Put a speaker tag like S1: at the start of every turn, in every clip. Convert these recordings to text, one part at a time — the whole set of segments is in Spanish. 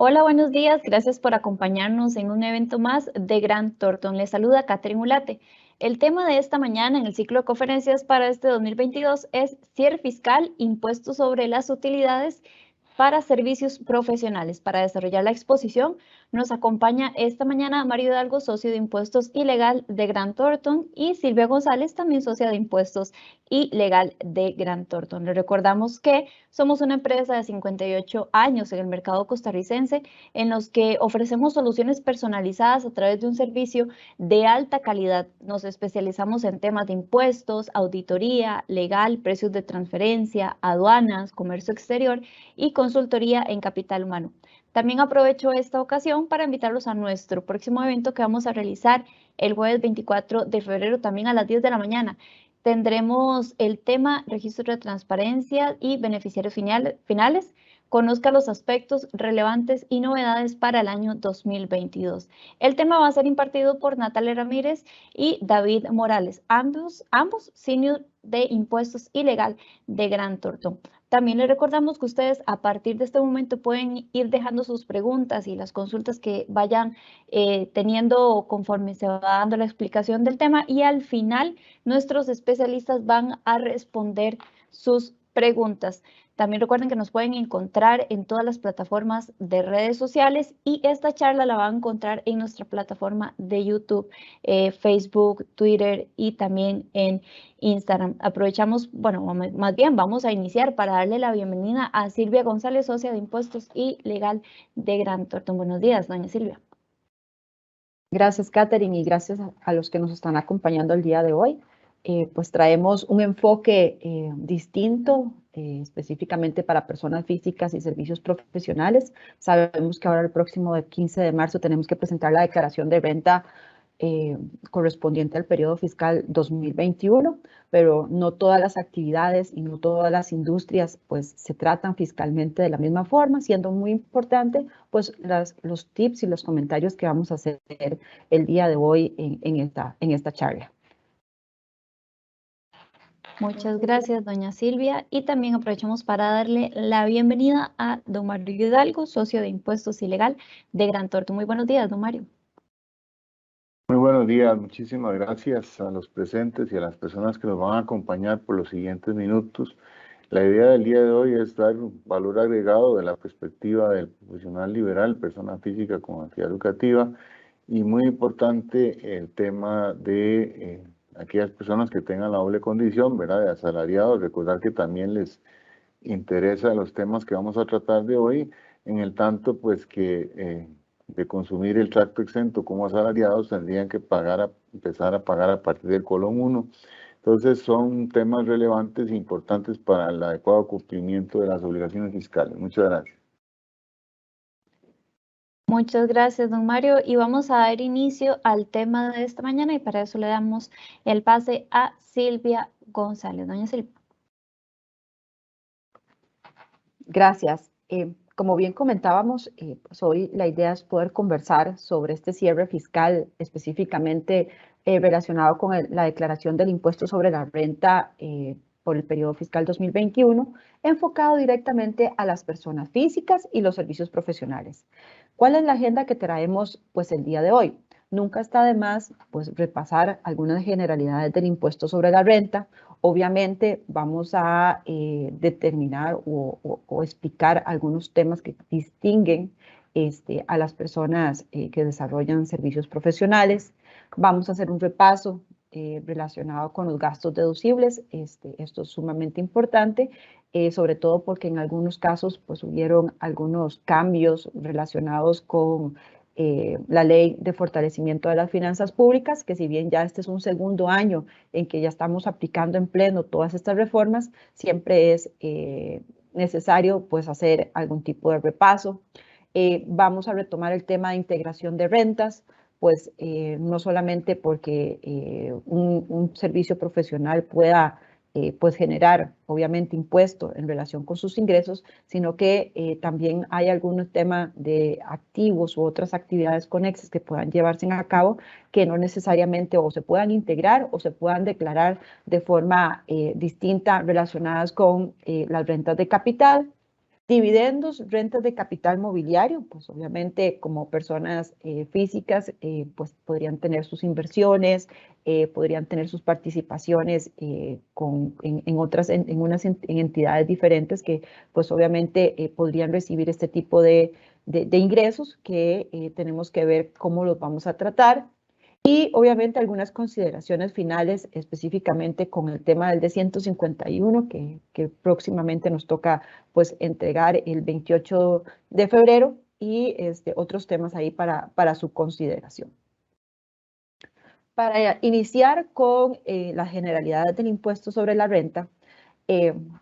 S1: Hola, buenos días. Gracias por acompañarnos en un evento más de Grant Thornton. Les saluda Catherine Ulate. El tema de esta mañana en el ciclo de conferencias para este 2022 es cierre fiscal, impuestos sobre las utilidades para servicios profesionales. Para desarrollar la exposición nos acompaña esta mañana Mario Hidalgo, socio de impuestos y legal de Grant Thornton, y Silvia González, también socia de impuestos y legal de Grant Thornton. Le recordamos que somos una empresa de 58 años en el mercado costarricense en los que ofrecemos soluciones personalizadas a través de un servicio de alta calidad. Nos especializamos en temas de impuestos, auditoría, legal, precios de transferencia, aduanas, comercio exterior y consultoría en capital humano. También aprovecho esta ocasión para invitarlos a nuestro próximo evento que vamos a realizar el jueves 24 de febrero también a las 10 de la mañana. Tendremos el tema registro de transparencia y beneficiarios finales. Conozca los aspectos relevantes y novedades para el año 2022. El tema va a ser impartido por Natalia Ramírez y David Morales, ambos senior de impuestos y legal de Grant Thornton. También les recordamos que ustedes a partir de este momento pueden ir dejando sus preguntas y las consultas que vayan teniendo conforme se va dando la explicación del tema, y al final nuestros especialistas van a responder sus preguntas. También recuerden que nos pueden encontrar en todas las plataformas de redes sociales, y esta charla la van a encontrar en nuestra plataforma de YouTube, Facebook, Twitter y también en Instagram. Aprovechamos, bueno, más bien vamos a iniciar para darle la bienvenida a Silvia González, socia de impuestos y legal de Grant Thornton. Buenos días, doña Silvia.
S2: Gracias, Catherine, y gracias a los que nos están acompañando el día de hoy. Pues traemos un enfoque distinto, específicamente para personas físicas y servicios profesionales. Sabemos que ahora el próximo 15 de marzo tenemos que presentar la declaración de renta correspondiente al periodo fiscal 2021, pero no todas las actividades y no todas las industrias pues se tratan fiscalmente de la misma forma, siendo muy importante pues los tips y los comentarios que vamos a hacer el día de hoy en esta charla.
S1: Muchas gracias, doña Silvia. Y también aprovechamos para darle la bienvenida a don Mario Hidalgo, socio de impuestos y legal de Grant Thornton. Muy buenos días, don Mario.
S3: Muy buenos días, muchísimas gracias a los presentes y a las personas que nos van a acompañar por los siguientes minutos. La idea del día de hoy es dar un valor agregado de la perspectiva del profesional liberal, persona física con actividad educativa, y muy importante el tema de aquellas personas que tengan la doble condición, ¿verdad?, de asalariados. Recordar que también les interesa los temas que vamos a tratar de hoy, en el tanto pues que de consumir el tracto exento como asalariados tendrían que empezar a pagar a partir del colón 1. Entonces son temas relevantes e importantes para el adecuado cumplimiento de las obligaciones fiscales. Muchas gracias.
S1: Muchas gracias, don Mario. Y vamos a dar inicio al tema de esta mañana, y para eso le damos el pase a Silvia González. Doña Silvia.
S2: Gracias. Como bien comentábamos, pues hoy la idea es poder conversar sobre este cierre fiscal específicamente relacionado con la declaración del impuesto sobre la renta por el periodo fiscal 2021, enfocado directamente a las personas físicas y los servicios profesionales. ¿Cuál es la agenda que traemos pues el día de hoy? Nunca está de más pues repasar algunas generalidades del impuesto sobre la renta. Obviamente vamos a determinar o explicar algunos temas que distinguen a las personas que desarrollan servicios profesionales. Vamos a hacer un repaso relacionado con los gastos deducibles. Esto es sumamente importante, sobre todo porque en algunos casos pues hubieron algunos cambios relacionados con la ley de fortalecimiento de las finanzas públicas, que si bien ya este es un segundo año en que ya estamos aplicando en pleno todas estas reformas, siempre es necesario pues hacer algún tipo de repaso. Vamos a retomar el tema de integración de rentas, pues no solamente porque un servicio profesional pueda pues generar obviamente impuesto en relación con sus ingresos, sino que también hay algunos temas de activos u otras actividades conexas que puedan llevarse a cabo que no necesariamente o se puedan integrar o se puedan declarar de forma distinta relacionadas con las rentas de capital. Dividendos, rentas de capital mobiliario, pues obviamente como personas físicas, pues podrían tener sus inversiones, podrían tener sus participaciones en entidades diferentes que pues obviamente podrían recibir este tipo de ingresos que tenemos que ver cómo los vamos a tratar. Y obviamente algunas consideraciones finales específicamente con el tema del D151 que próximamente nos toca pues entregar el 28 de febrero y otros temas ahí para su consideración. Para iniciar con las generalidades del impuesto sobre la renta,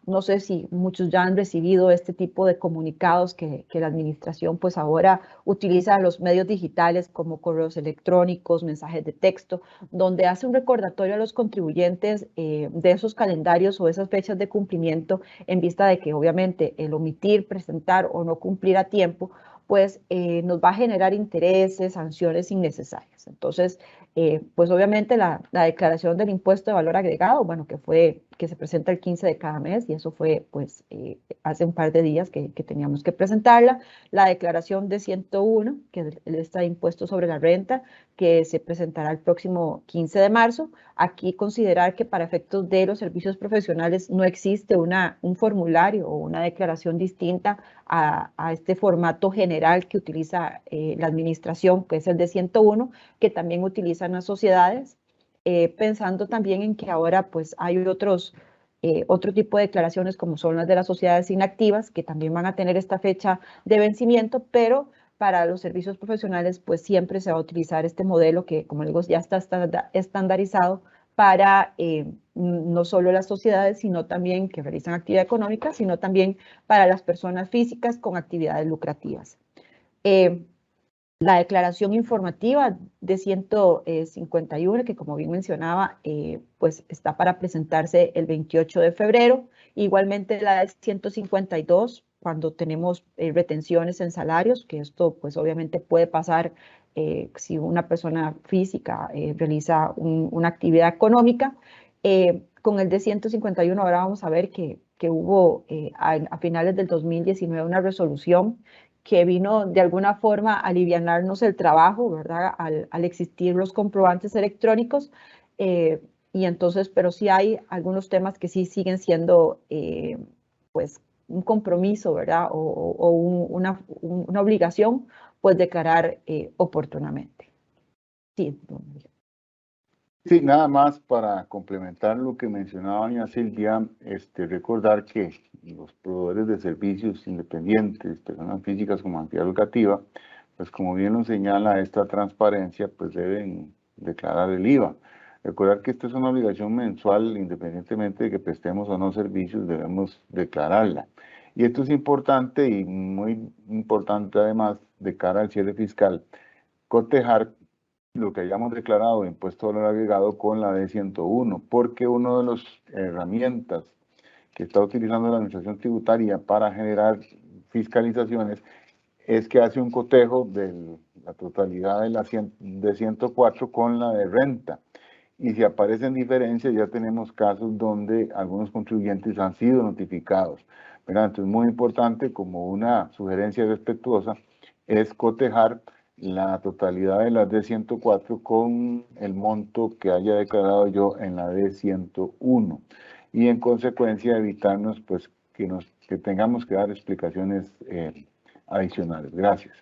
S2: no sé si muchos ya han recibido este tipo de comunicados que la administración pues ahora utiliza los medios digitales como correos electrónicos, mensajes de texto, donde hace un recordatorio a los contribuyentes de esos calendarios o esas fechas de cumplimiento en vista de que obviamente el omitir, presentar o no cumplir a tiempo pues nos va a generar intereses, sanciones innecesarias. Entonces, pues obviamente la declaración del impuesto de valor agregado, bueno, que se presenta el 15 de cada mes y eso fue pues hace un par de días que teníamos que presentarla. La declaración de 101, que está de impuesto sobre la renta, que se presentará el próximo 15 de marzo. Aquí considerar que para efectos de los servicios profesionales no existe un formulario o una declaración distinta a este formato general que utiliza la administración, que es el de 101, que también utilizan las sociedades, pensando también en que ahora pues hay otro tipo de declaraciones como son las de las sociedades inactivas, que también van a tener esta fecha de vencimiento, pero para los servicios profesionales pues siempre se va a utilizar este modelo que, como digo, ya está estandarizado para no solo las sociedades, sino también que realizan actividad económica, sino también para las personas físicas con actividades lucrativas. La declaración informativa de 151, que como bien mencionaba, pues está para presentarse el 28 de febrero. Igualmente la de 152, cuando tenemos retenciones en salarios, que esto pues obviamente puede pasar si una persona física realiza una actividad económica. Con el de 151 ahora vamos a ver que hubo a finales del 2019 una resolución que vino de alguna forma a alivianarnos el trabajo, ¿verdad? Al existir los comprobantes electrónicos. Y entonces, pero sí hay algunos temas que sí siguen siendo, pues, un compromiso, ¿verdad? O una obligación, pues, declarar oportunamente. Sí, don Miguel.
S3: Sí, nada más para complementar lo que mencionaba doña Silvia, recordar que los proveedores de servicios independientes, personas físicas como entidad educativa, pues como bien lo señala esta transparencia, pues deben declarar el IVA. Recordar que esta es una obligación mensual, independientemente de que prestemos o no servicios, debemos declararla. Y esto es importante y muy importante además de cara al cierre fiscal, cotejar lo que hayamos declarado de impuesto de valor agregado con la D101, porque una de las herramientas que está utilizando la administración tributaria para generar fiscalizaciones es que hace un cotejo de la totalidad de 104 con la de renta. Y si aparecen diferencias, ya tenemos casos donde algunos contribuyentes han sido notificados. Entonces, muy importante, como una sugerencia respetuosa, es cotejar la totalidad de las D104 con el monto que haya declarado yo en la D101 y en consecuencia evitarnos pues que tengamos que dar explicaciones adicionales. Gracias.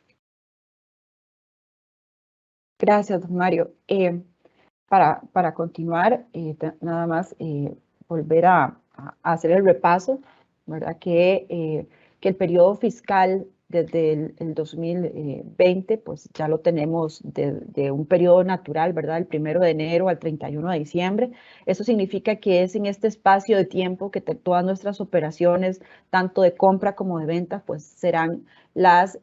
S2: Gracias, don Mario. Para continuar, nada más volver a hacer el repaso, ¿verdad? Que el periodo fiscal desde el 2020, pues ya lo tenemos de un periodo natural, ¿verdad? El 1 de enero al 31 de diciembre. Eso significa que es en este espacio de tiempo que todas nuestras operaciones, tanto de compra como de venta, pues serán las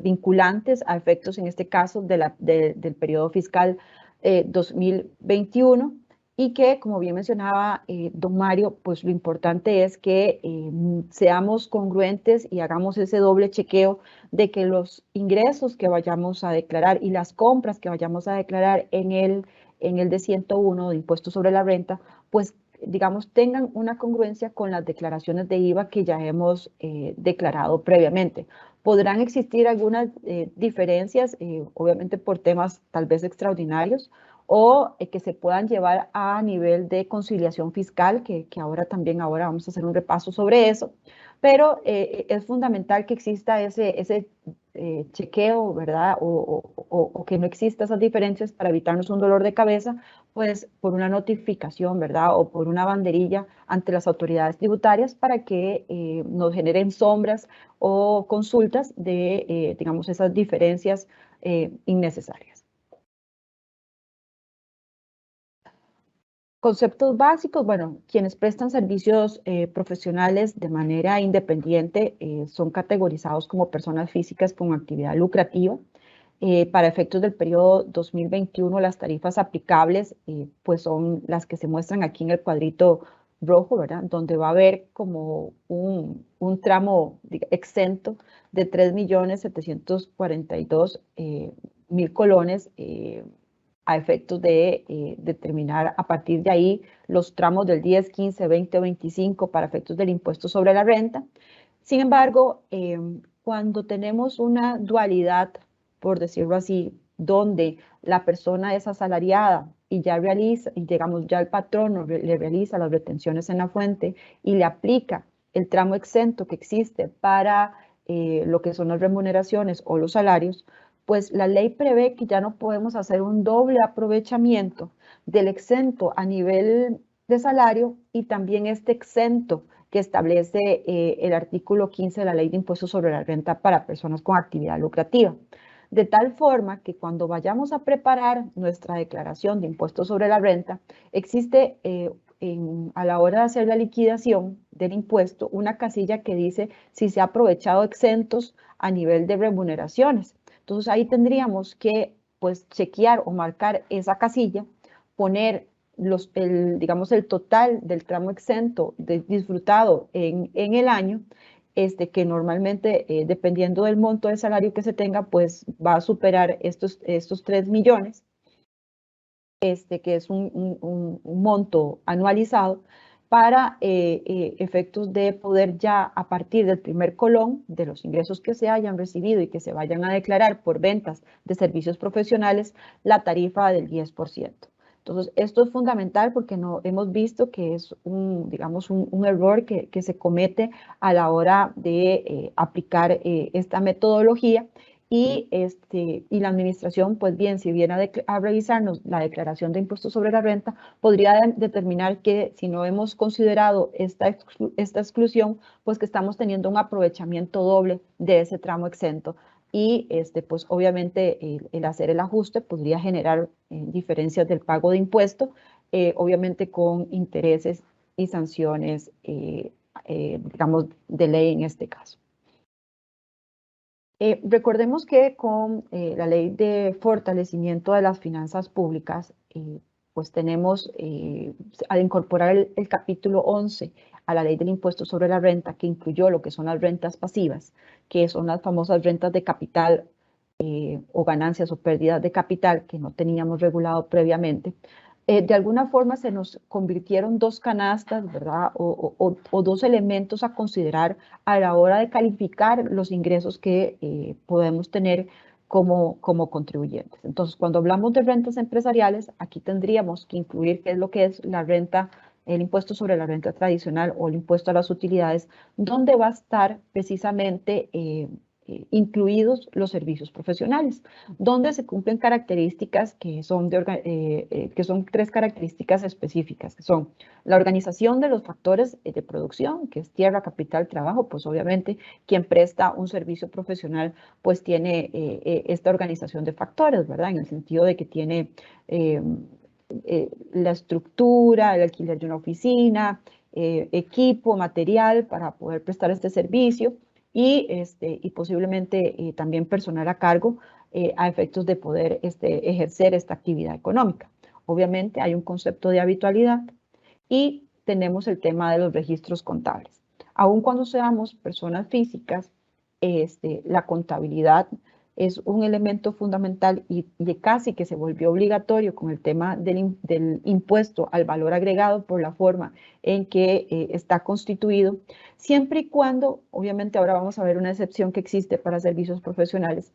S2: vinculantes a efectos, en este caso, del periodo fiscal 2021 y que, como bien mencionaba don Mario, pues lo importante es que seamos congruentes y hagamos ese doble chequeo de que los ingresos que vayamos a declarar y las compras que vayamos a declarar en el de 101 de impuesto sobre la renta, pues digamos, tengan una congruencia con las declaraciones de IVA que ya hemos declarado previamente. Podrán existir algunas diferencias, obviamente por temas tal vez extraordinarios, o que se puedan llevar a nivel de conciliación fiscal, que ahora vamos a hacer un repaso sobre eso, pero es fundamental que exista ese chequeo, ¿verdad? O que no exista esas diferencias para evitarnos un dolor de cabeza, pues por una notificación, ¿verdad? O por una banderilla ante las autoridades tributarias para que nos generen sombras o consultas de, digamos, esas diferencias innecesarias. Conceptos básicos, bueno, quienes prestan servicios profesionales de manera independiente son categorizados como personas físicas con actividad lucrativa. Para efectos del periodo 2021, las tarifas aplicables pues son las que se muestran aquí en el cuadrito rojo, ¿verdad? Donde va a haber como un tramo exento de 3.742.000 colones a efectos de determinar a partir de ahí los tramos del 10, 15, 20 o 25 para efectos del impuesto sobre la renta. Sin embargo, cuando tenemos una dualidad, por decirlo así, donde la persona es asalariada y ya realiza, y digamos ya el patrono le realiza las retenciones en la fuente y le aplica el tramo exento que existe para lo que son las remuneraciones o los salarios, pues la ley prevé que ya no podemos hacer un doble aprovechamiento del exento a nivel de salario y también este exento que establece el artículo 15 de la Ley de Impuestos sobre la Renta para personas con actividad lucrativa. De tal forma que cuando vayamos a preparar nuestra declaración de impuestos sobre la renta, existe a la hora de hacer la liquidación del impuesto una casilla que dice si se ha aprovechado exentos a nivel de remuneraciones. Entonces ahí tendríamos que pues chequear o marcar esa casilla, poner digamos, el total del tramo exento disfrutado en el año, que normalmente, dependiendo del monto de salario que se tenga, pues va a superar estos 3 millones, que es un monto anualizado, para efectos de poder ya a partir del primer colón de los ingresos que se hayan recibido y que se vayan a declarar por ventas de servicios profesionales, la tarifa del 10%. Entonces, esto es fundamental porque no, hemos visto que es digamos, un error que se comete a la hora de aplicar esta metodología. Y la administración, pues bien, si viene a revisarnos la declaración de impuestos sobre la renta, podría determinar que si no hemos considerado esta exclusión, pues que estamos teniendo un aprovechamiento doble de ese tramo exento. Y pues obviamente el hacer el ajuste podría generar diferencias del pago de impuesto, obviamente con intereses y sanciones, digamos, de ley en este caso. Recordemos que con la ley de fortalecimiento de las finanzas públicas, pues tenemos al incorporar el capítulo 11 a la ley del impuesto sobre la renta, que incluyó lo que son las rentas pasivas, que son las famosas rentas de capital o ganancias o pérdidas de capital que no teníamos regulado previamente. De alguna forma se nos convirtieron dos canastas, ¿verdad? O dos elementos a considerar a la hora de calificar los ingresos que podemos tener como contribuyentes. Entonces, cuando hablamos de rentas empresariales, aquí tendríamos que incluir qué es lo que es la renta, el impuesto sobre la renta tradicional o el impuesto a las utilidades, donde va a estar precisamente incluidos los servicios profesionales, donde se cumplen características que son 3 características específicas, que son la organización de los factores de producción, que es tierra, capital, trabajo, pues obviamente quien presta un servicio profesional pues tiene esta organización de factores, ¿verdad? En el sentido de que tiene la estructura, el alquiler de una oficina, equipo, material para poder prestar este servicio, y posiblemente también personal a cargo a efectos de poder ejercer esta actividad económica. Obviamente hay un concepto de habitualidad y tenemos el tema de los registros contables. Aun cuando seamos personas físicas, la contabilidad es un elemento fundamental y casi que se volvió obligatorio con el tema del impuesto al valor agregado por la forma en que está constituido, siempre y cuando, obviamente ahora vamos a ver una excepción que existe para servicios profesionales,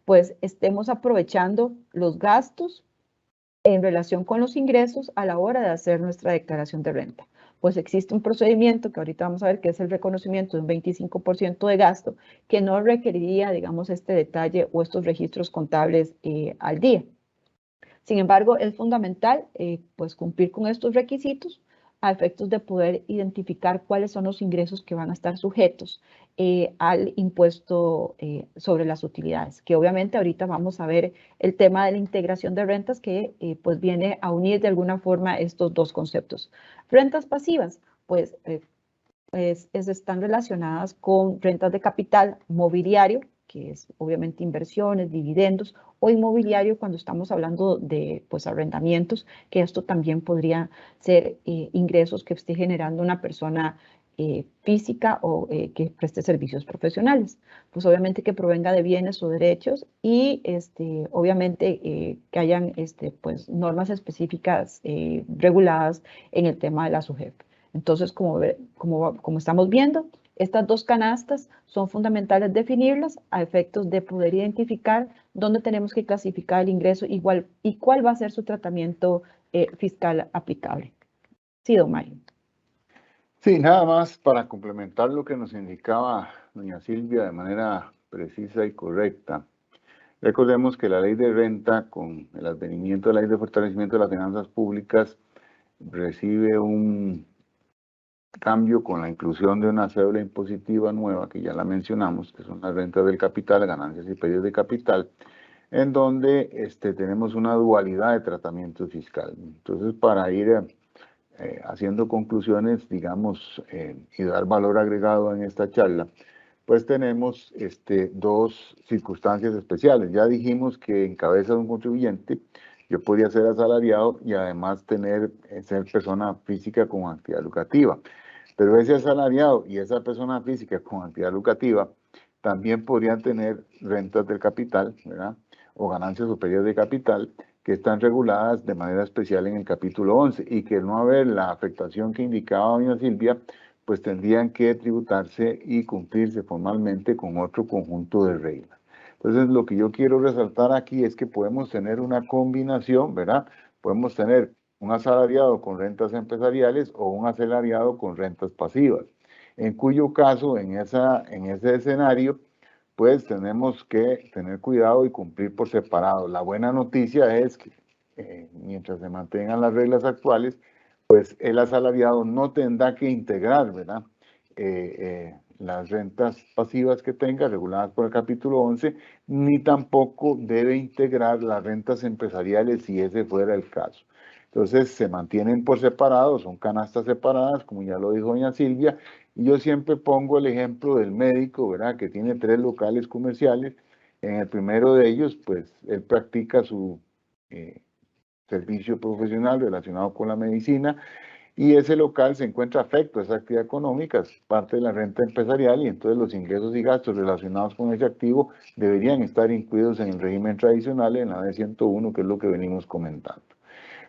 S2: pues estemos aprovechando los gastos en relación con los ingresos a la hora de hacer nuestra declaración de renta. Pues existe un procedimiento que ahorita vamos a ver que es el reconocimiento de un 25% de gasto que no requeriría, digamos, este detalle o estos registros contables al día. Sin embargo, es fundamental pues cumplir con estos requisitos a efectos de poder identificar cuáles son los ingresos que van a estar sujetos al impuesto sobre las utilidades, que obviamente ahorita vamos a ver el tema de la integración de rentas que pues viene a unir de alguna forma estos dos conceptos. Rentas pasivas, pues están relacionadas con rentas de capital mobiliario, que es obviamente inversiones, dividendos, o inmobiliario cuando estamos hablando de pues, arrendamientos, que esto también podría ser ingresos que esté generando una persona física o que preste servicios profesionales. Pues obviamente que provenga de bienes o derechos y obviamente que hayan pues, normas específicas reguladas en el tema de la SUGEP. Entonces, como estamos viendo, estas dos canastas son fundamentales definirlas a efectos de poder identificar dónde tenemos que clasificar el ingreso igual y cuál va a ser su tratamiento fiscal aplicable. Sí, don Mario.
S3: Sí, nada más para complementar lo que nos indicaba doña Silvia de manera precisa y correcta. Recordemos que la ley de renta, con el advenimiento de la ley de fortalecimiento de las finanzas públicas, recibe un cambio con la inclusión de una cédula impositiva nueva, que ya la mencionamos, que son las rentas del capital, ganancias y pérdidas de capital, en donde tenemos una dualidad de tratamiento fiscal. Entonces, para ir haciendo conclusiones, digamos, y dar valor agregado en esta charla, pues tenemos dos circunstancias especiales. Ya dijimos que en cabeza de un contribuyente yo podría ser asalariado y además ser persona física con actividad lucrativa. Pero ese asalariado y esa persona física con actividad lucrativa también podrían tener rentas del capital, ¿verdad? O ganancias superiores de capital, que están reguladas de manera especial en el capítulo 11 y que no haber la afectación que indicaba doña Silvia, pues tendrían que tributarse y cumplirse formalmente con otro conjunto de reglas. Entonces, lo que yo quiero resaltar aquí es que podemos tener una combinación, ¿verdad? Podemos tener un asalariado con rentas empresariales o un asalariado con rentas pasivas, en cuyo caso, en ese escenario, pues tenemos que tener cuidado y cumplir por separado. La buena noticia es que mientras se mantengan las reglas actuales, pues el asalariado no tendrá que integrar, ¿verdad? Las rentas pasivas que tenga reguladas por el capítulo 11, ni tampoco debe integrar las rentas empresariales si ese fuera el caso. Entonces se mantienen por separado, son canastas separadas, como ya lo dijo doña Silvia, y yo siempre pongo el ejemplo del médico, ¿verdad? Que tiene 3 locales comerciales. En el primero de ellos, pues él practica su servicio profesional relacionado con la medicina, y ese local se encuentra afecto a esa actividad económica, es parte de la renta empresarial, y entonces los ingresos y gastos relacionados con ese activo deberían estar incluidos en el régimen tradicional, en la D101, que es lo que venimos comentando.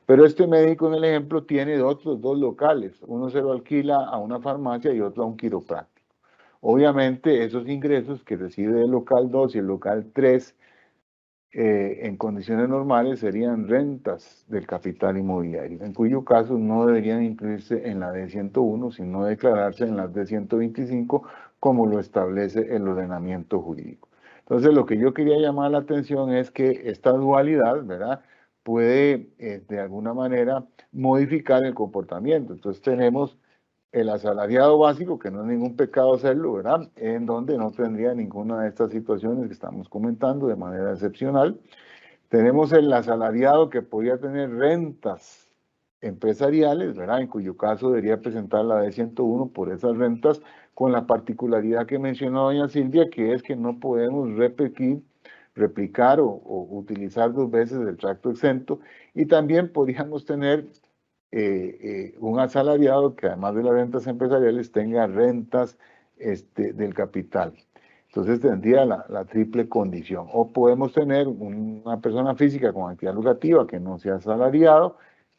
S3: Pero este médico en el ejemplo tiene otros 2 locales, uno se lo alquila a una farmacia y otro a un quiropráctico. Obviamente esos ingresos que recibe el local 2 y el local 3 en condiciones normales serían rentas del capital inmobiliario, en cuyo caso no deberían incluirse en la D101, sino declararse en la D125 como lo establece el ordenamiento jurídico. Entonces, lo que yo quería llamar la atención es que esta dualidad, ¿verdad?, puede de alguna manera modificar el comportamiento. Entonces tenemos el asalariado básico, que no es ningún pecado hacerlo, ¿verdad?, en donde no tendría ninguna de estas situaciones que estamos comentando de manera excepcional. Tenemos el asalariado que podría tener rentas empresariales, ¿verdad?, en cuyo caso debería presentar la D101 por esas rentas, con la particularidad que mencionó doña Silvia, que es que no podemos replicar o utilizar 2 veces el tracto exento, y también podríamos tener un asalariado que además de las rentas empresariales tenga rentas del capital. Entonces tendría la triple condición. O podemos tener una persona física con actividad lucrativa que no sea asalariado,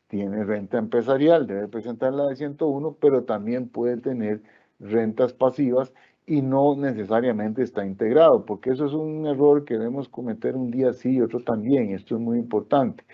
S3: tiene renta empresarial, debe presentar la de 101, pero también puede tener rentas pasivas y no necesariamente está integrado, porque eso es un error que debemos cometer un día sí y otro también, y esto es muy importante.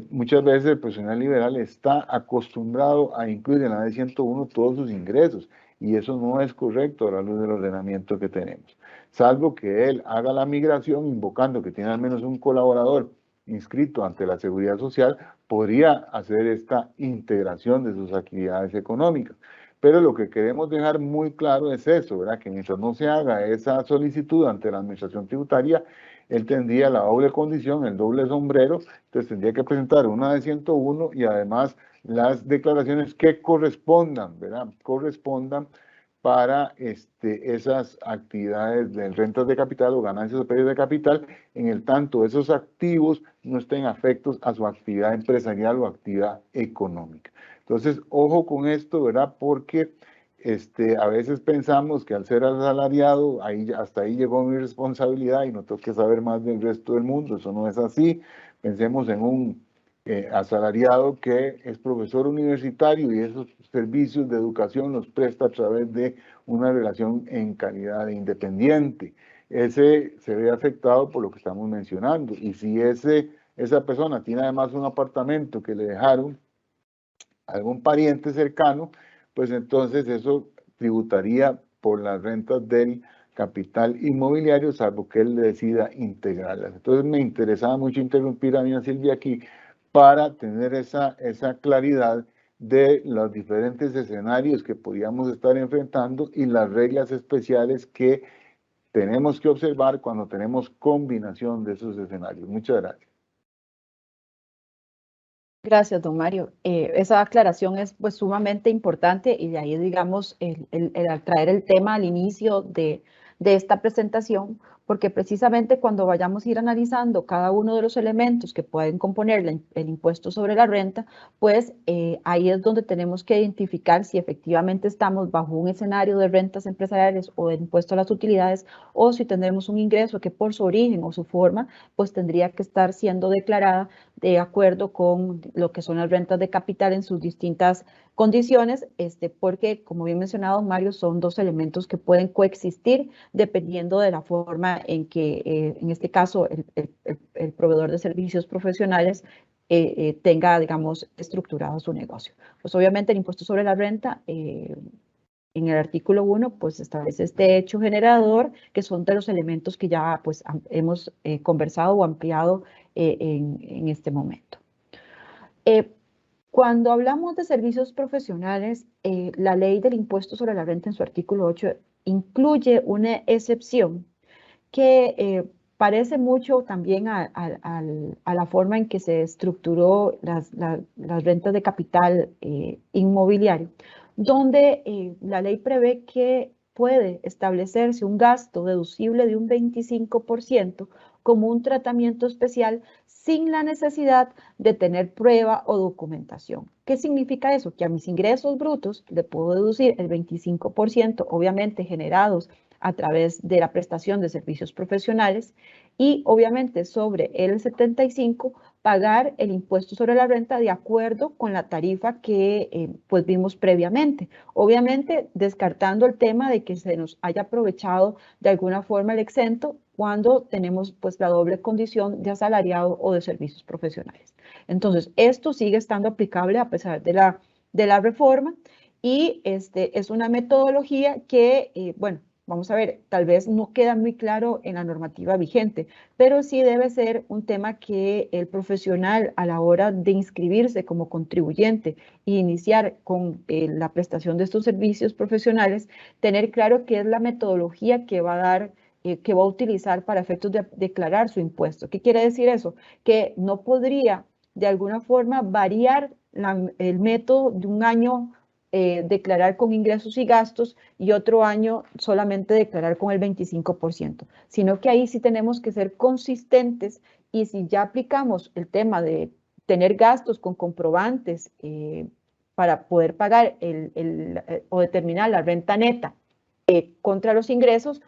S3: Muchas veces el profesional liberal está acostumbrado a incluir en la de 101 todos sus ingresos, y eso no es correcto a la luz del ordenamiento que tenemos. Salvo que él haga la migración invocando que tiene al menos un colaborador inscrito ante la Seguridad Social, podría hacer esta integración de sus actividades económicas. Pero lo que queremos dejar muy claro es eso, ¿verdad? Que mientras no se haga esa solicitud ante la Administración Tributaria, él tendría la doble condición, el doble sombrero, entonces tendría que presentar una de 101 y además las declaraciones que correspondan, ¿verdad? Correspondan para esas actividades de rentas de capital o ganancias o pérdidas de capital, en el tanto esos activos no estén afectos a su actividad empresarial o actividad económica. Entonces, ojo con esto, ¿verdad? Porque a veces pensamos que al ser asalariado, hasta ahí llegó mi responsabilidad y no tengo que saber más del resto del mundo. Eso no es así. Pensemos en un asalariado que es profesor universitario y esos servicios de educación los presta a través de una relación en calidad de independiente. Ese se ve afectado por lo que estamos mencionando. Y si esa persona tiene además un apartamento que le dejaron algún pariente cercano, pues entonces eso tributaría por las rentas del capital inmobiliario, salvo que él decida integrarlas. Entonces me interesaba mucho interrumpir a mí, a Silvia, aquí para tener esa claridad de los diferentes escenarios que podíamos estar enfrentando y las reglas especiales que tenemos que observar cuando tenemos combinación de esos escenarios. Muchas gracias.
S2: Gracias, don Mario. Esa aclaración es pues sumamente importante y de ahí, digamos, el traer el tema al inicio de esta presentación, porque precisamente cuando vayamos a ir analizando cada uno de los elementos que pueden componer el impuesto sobre la renta, pues ahí es donde tenemos que identificar si efectivamente estamos bajo un escenario de rentas empresariales o de impuesto a las utilidades, o si tenemos un ingreso que por su origen o su forma, pues tendría que estar siendo declarada de acuerdo con lo que son las rentas de capital en sus distintas condiciones, porque, como bien mencionado, Mario, son dos elementos que pueden coexistir dependiendo de la forma en que, en este caso, el proveedor de servicios profesionales tenga, digamos, estructurado su negocio. Pues obviamente el impuesto sobre la renta, en el artículo 1, pues establece este hecho generador, que son de los elementos que ya pues hemos conversado o ampliado en este momento. Cuando hablamos de servicios profesionales, la ley del impuesto sobre la renta en su artículo 8 incluye una excepción que parece mucho también a la forma en que se estructuró las rentas de capital inmobiliario, donde la ley prevé que puede establecerse un gasto deducible de un 25% como un tratamiento especial sin la necesidad de tener prueba o documentación. ¿Qué significa eso? Que a mis ingresos brutos le puedo deducir el 25%, obviamente generados a través de la prestación de servicios profesionales, y obviamente sobre el 75% pagar el impuesto sobre la renta de acuerdo con la tarifa que pues vimos previamente. Obviamente descartando el tema de que se nos haya aprovechado de alguna forma el exento cuando tenemos pues la doble condición de asalariado o de servicios profesionales. Entonces, esto sigue estando aplicable a pesar de la reforma, y es una metodología que, bueno, vamos a ver, tal vez no queda muy claro en la normativa vigente, pero sí debe ser un tema que el profesional, a la hora de inscribirse como contribuyente e iniciar con la prestación de estos servicios profesionales, tener claro qué es la metodología que va a dar, que va a utilizar para efectos de declarar su impuesto. ¿Qué quiere decir eso? Que no podría de alguna forma variar el método de un año, declarar con ingresos y gastos, y otro año solamente declarar con el 25%, sino que ahí sí tenemos que ser consistentes, y si ya aplicamos el tema de tener gastos con comprobantes para poder pagar o determinar la renta neta contra los ingresos,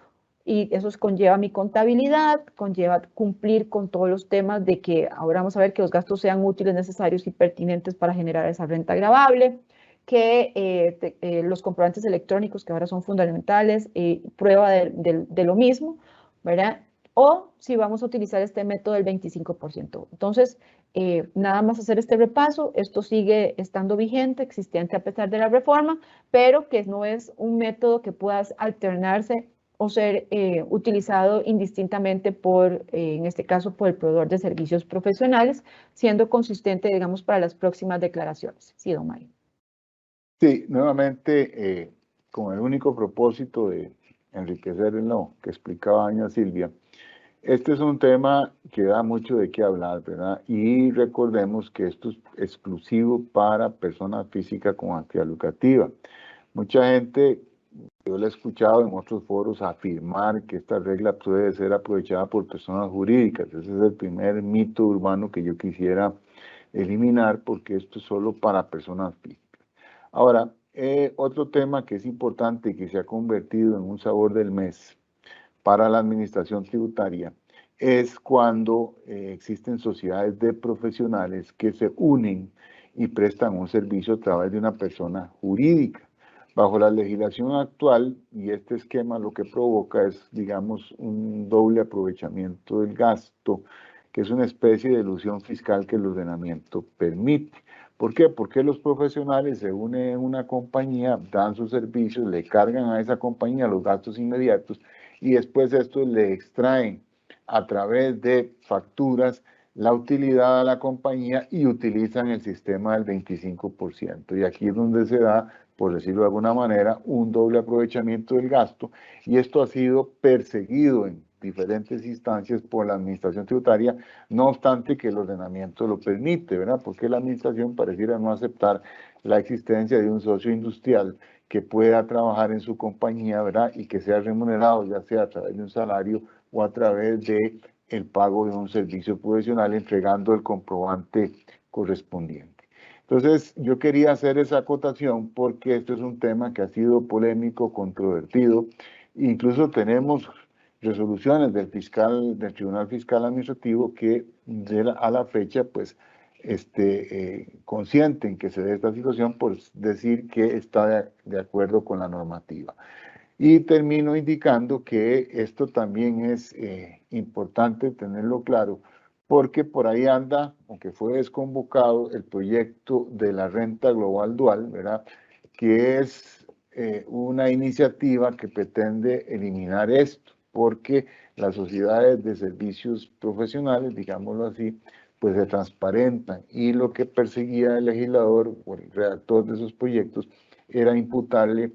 S2: Y eso conlleva mi contabilidad, conlleva cumplir con todos los temas de que ahora vamos a ver que los gastos sean útiles, necesarios y pertinentes para generar esa renta gravable, que los comprobantes electrónicos que ahora son fundamentales, prueba de lo mismo, ¿verdad? O si vamos a utilizar este método del 25%. Entonces, nada más hacer este repaso, esto sigue estando vigente, existente a pesar de la reforma, pero que no es un método que pueda alternarse o ser utilizado indistintamente por, en este caso, por el proveedor de servicios profesionales, siendo consistente, digamos, para las próximas declaraciones. Sí, don Mario.
S3: Sí, nuevamente, con el único propósito de enriquecer lo que explicaba doña Silvia, este es un tema que da mucho de qué hablar, ¿verdad? Y recordemos que esto es exclusivo para personas físicas con actividad lucrativa. Mucha gente, yo lo he escuchado en otros foros afirmar que esta regla puede ser aprovechada por personas jurídicas. Ese es el primer mito urbano que yo quisiera eliminar, porque esto es solo para personas físicas. Ahora, otro tema que es importante y que se ha convertido en un sabor del mes para la administración tributaria es cuando existen sociedades de profesionales que se unen y prestan un servicio a través de una persona jurídica. Bajo la legislación actual, y este esquema lo que provoca es, digamos, un doble aprovechamiento del gasto, que es una especie de elusión fiscal que el ordenamiento permite. ¿Por qué? Porque los profesionales se unen en una compañía, dan sus servicios, le cargan a esa compañía los gastos inmediatos y después estos le extraen a través de facturas la utilidad a la compañía y utilizan el sistema del 25%. Y aquí es donde se da, por decirlo de alguna manera, un doble aprovechamiento del gasto, y esto ha sido perseguido en diferentes instancias por la administración tributaria, no obstante que el ordenamiento lo permite, ¿verdad? Porque la administración pareciera no aceptar la existencia de un socio industrial que pueda trabajar en su compañía, ¿verdad? Y que sea remunerado, ya sea a través de un salario o a través de el pago de un servicio profesional entregando el comprobante correspondiente. Entonces, yo quería hacer esa acotación porque esto es un tema que ha sido polémico, controvertido. Incluso tenemos resoluciones del Tribunal Fiscal Administrativo que a la fecha, pues, consienten que se dé esta situación por decir que está de acuerdo con la normativa. Y termino indicando que esto también es importante tenerlo claro, porque por ahí anda, aunque fue desconvocado, el proyecto de la renta global dual, ¿verdad? Que es una iniciativa que pretende eliminar esto, porque las sociedades de servicios profesionales, digámoslo así, pues se transparentan, y lo que perseguía el legislador o el redactor de esos proyectos era imputarle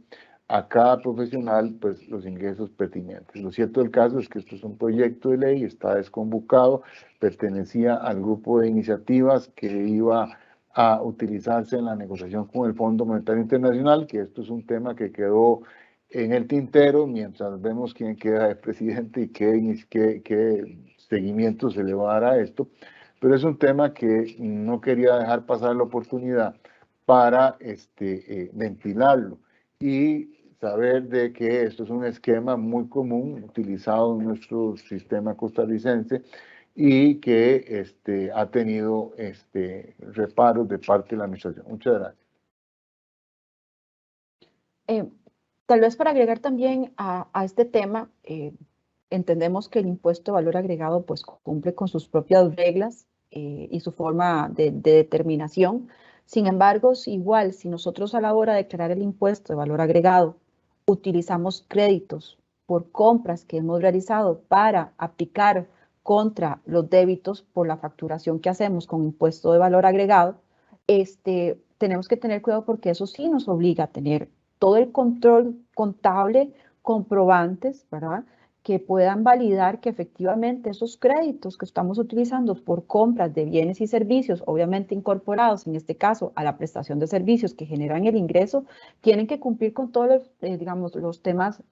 S3: a cada profesional pues los ingresos pertinentes. Lo cierto del caso es que esto es un proyecto de ley, está desconvocado, pertenecía al grupo de iniciativas que iba a utilizarse en la negociación con el Fondo Monetario Internacional, que esto es un tema que quedó en el tintero mientras vemos quién queda de presidente y qué seguimiento se le va a dar a esto, pero es un tema que no quería dejar pasar la oportunidad para ventilarlo y saber de que esto es un esquema muy común utilizado en nuestro sistema costarricense y que ha tenido reparos de parte de la administración. Muchas gracias.
S2: Tal vez para agregar también a este tema, entendemos que el impuesto de valor agregado pues cumple con sus propias reglas y su forma de determinación. Sin embargo, igual, si nosotros a la hora de declarar el impuesto de valor agregado utilizamos créditos por compras que hemos realizado para aplicar contra los débitos por la facturación que hacemos con impuesto de valor agregado, tenemos que tener cuidado porque eso sí nos obliga a tener todo el control contable, comprobantes, ¿verdad?, que puedan validar que efectivamente esos créditos que estamos utilizando por compras de bienes y servicios, obviamente incorporados en este caso a la prestación de servicios que generan el ingreso, tienen que cumplir con todos los, digamos, los temas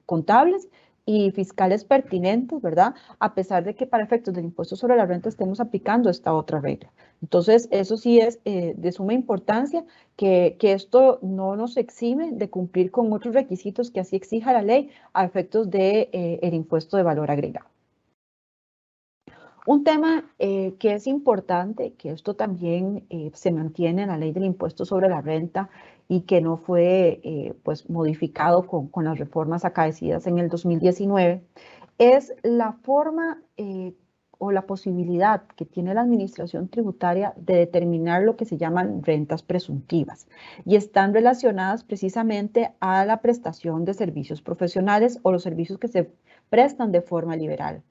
S2: contables y fiscales pertinentes, ¿verdad? A pesar de que para efectos del impuesto sobre la renta estemos aplicando esta otra regla. Entonces, eso sí es de suma importancia que esto no nos exime de cumplir con otros requisitos que así exija la ley a efectos de, el impuesto de valor agregado. Un tema que es importante, que esto también se mantiene en la ley del impuesto sobre la renta y que no fue pues modificado con las reformas acaecidas en el 2019, es la forma o la posibilidad que tiene la administración tributaria de determinar lo que se llaman rentas presuntivas y están relacionadas precisamente a la prestación de servicios profesionales o los servicios que se prestan de forma liberal.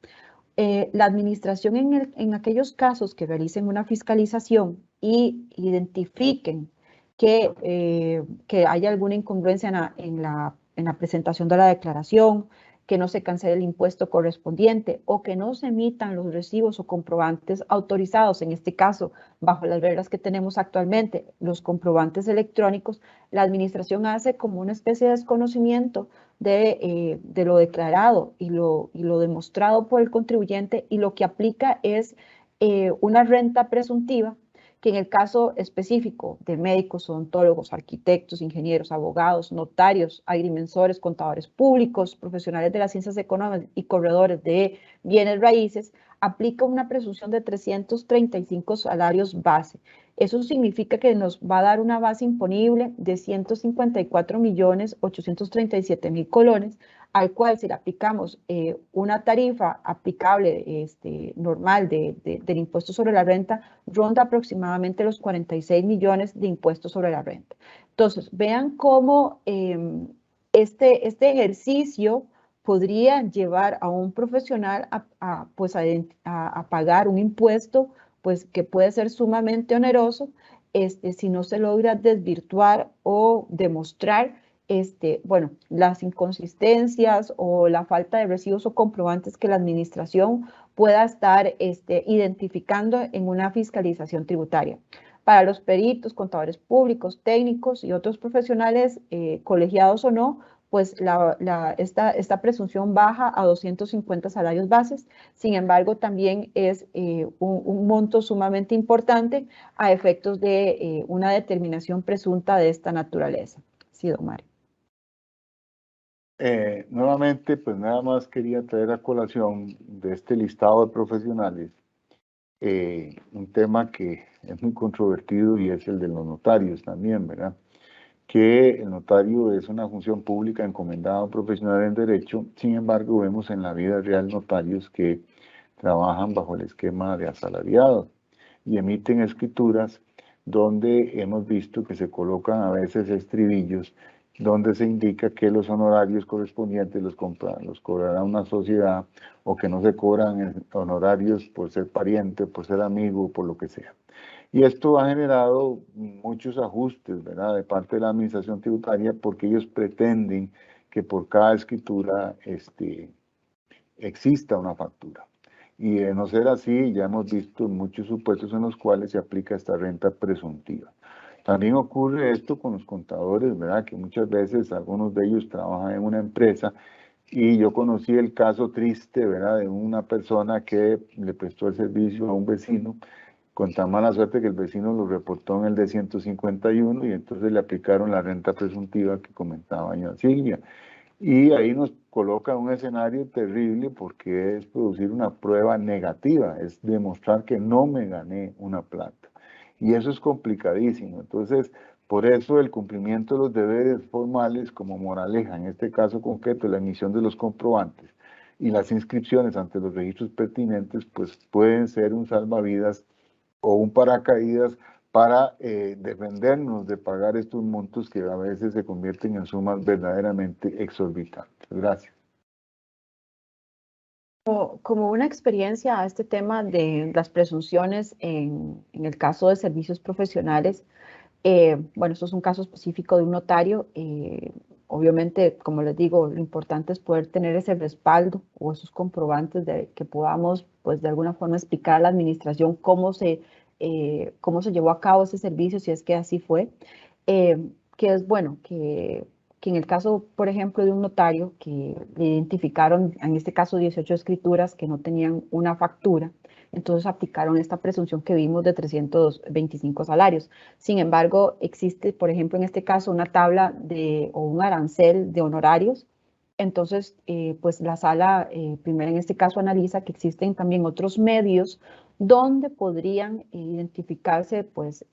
S2: La administración en aquellos casos que realicen una fiscalización y identifiquen que haya alguna incongruencia en la presentación de la declaración, que no se cancele el impuesto correspondiente o que no se emitan los recibos o comprobantes autorizados, en este caso, bajo las reglas que tenemos actualmente, los comprobantes electrónicos, la administración hace como una especie de desconocimiento de lo declarado y lo demostrado por el contribuyente y lo que aplica es una renta presuntiva que en el caso específico de médicos, odontólogos, arquitectos, ingenieros, abogados, notarios, agrimensores, contadores públicos, profesionales de las ciencias económicas y corredores de bienes raíces, aplica una presunción de 335 salarios base. Eso significa que nos va a dar una base imponible de 154.837.000 colones, al cual si le aplicamos una tarifa aplicable normal del impuesto sobre la renta, ronda aproximadamente los 46 millones de impuestos sobre la renta. Entonces, vean cómo este ejercicio podría llevar a un profesional a pagar un impuesto pues, que puede ser sumamente oneroso si no se logra desvirtuar o demostrar bueno, las inconsistencias o la falta de recibos o comprobantes que la administración pueda estar identificando en una fiscalización tributaria. Para los peritos, contadores públicos, técnicos y otros profesionales, colegiados o no, pues esta presunción baja a 250 salarios bases. Sin embargo, también es un monto sumamente importante a efectos de una determinación presunta de esta naturaleza. Sí, don Mario.
S3: Nuevamente, pues nada más quería traer a colación de este listado de profesionales un tema que es muy controvertido y es el de los notarios también, ¿verdad? Que el notario es una función pública encomendada a un profesional en derecho, sin embargo vemos en la vida real notarios que trabajan bajo el esquema de asalariado y emiten escrituras donde hemos visto que se colocan a veces estribillos donde se indica que los honorarios correspondientes los cobrará una sociedad o que no se cobran honorarios por ser pariente, por ser amigo, por lo que sea. Y esto ha generado muchos ajustes, ¿verdad?, de parte de la administración tributaria porque ellos pretenden que por cada escritura exista una factura. Y de no ser así, ya hemos visto muchos supuestos en los cuales se aplica esta renta presuntiva. También ocurre esto con los contadores, ¿verdad?, que muchas veces algunos de ellos trabajan en una empresa y yo conocí el caso triste, ¿verdad?, de una persona que le prestó el servicio a un vecino con tan mala suerte que el vecino lo reportó en el de 151 y entonces le aplicaron la renta presuntiva que comentaba doña Silvia. Y ahí nos coloca un escenario terrible porque es producir una prueba negativa, es demostrar que no me gané una plata. Y eso es complicadísimo. Entonces, por eso el cumplimiento de los deberes formales como moraleja, en este caso concreto, la emisión de los comprobantes y las inscripciones ante los registros pertinentes, pues pueden ser un salvavidas o un paracaídas para defendernos de pagar estos montos que a veces se convierten en sumas verdaderamente exorbitantes. Gracias.
S2: Como una experiencia a este tema de las presunciones en el caso de servicios profesionales, bueno, esto es un caso específico de un notario. Obviamente, como les digo, lo importante es poder tener ese respaldo o esos comprobantes de que podamos, pues, de alguna forma explicar a la administración cómo se llevó a cabo ese servicio, si es que así fue. Que es bueno, que que en el caso, por ejemplo, de un notario que le identificaron, en este caso 18 escrituras que no tenían una factura, entonces aplicaron esta presunción que vimos de 325 salarios. Sin embargo, existe, por ejemplo, en este caso una tabla o un arancel de honorarios. Entonces, pues la sala, primero en este caso, analiza que existen también otros medios donde podrían identificarse pues,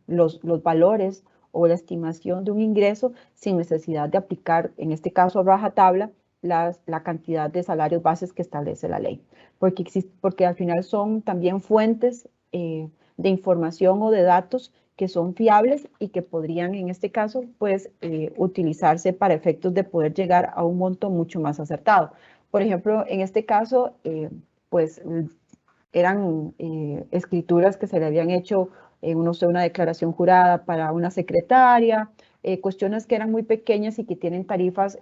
S2: los valores o la estimación de un ingreso sin necesidad de aplicar, en este caso, a rajatabla, la cantidad de salarios bases que establece la ley. Porque al final son también fuentes de información o de datos que son fiables y que podrían, en este caso, pues, utilizarse para efectos de poder llegar a un monto mucho más acertado. Por ejemplo, en este caso, pues, eran escrituras que se le habían hecho, una declaración jurada para una secretaria, cuestiones que eran muy pequeñas y que tienen tarifas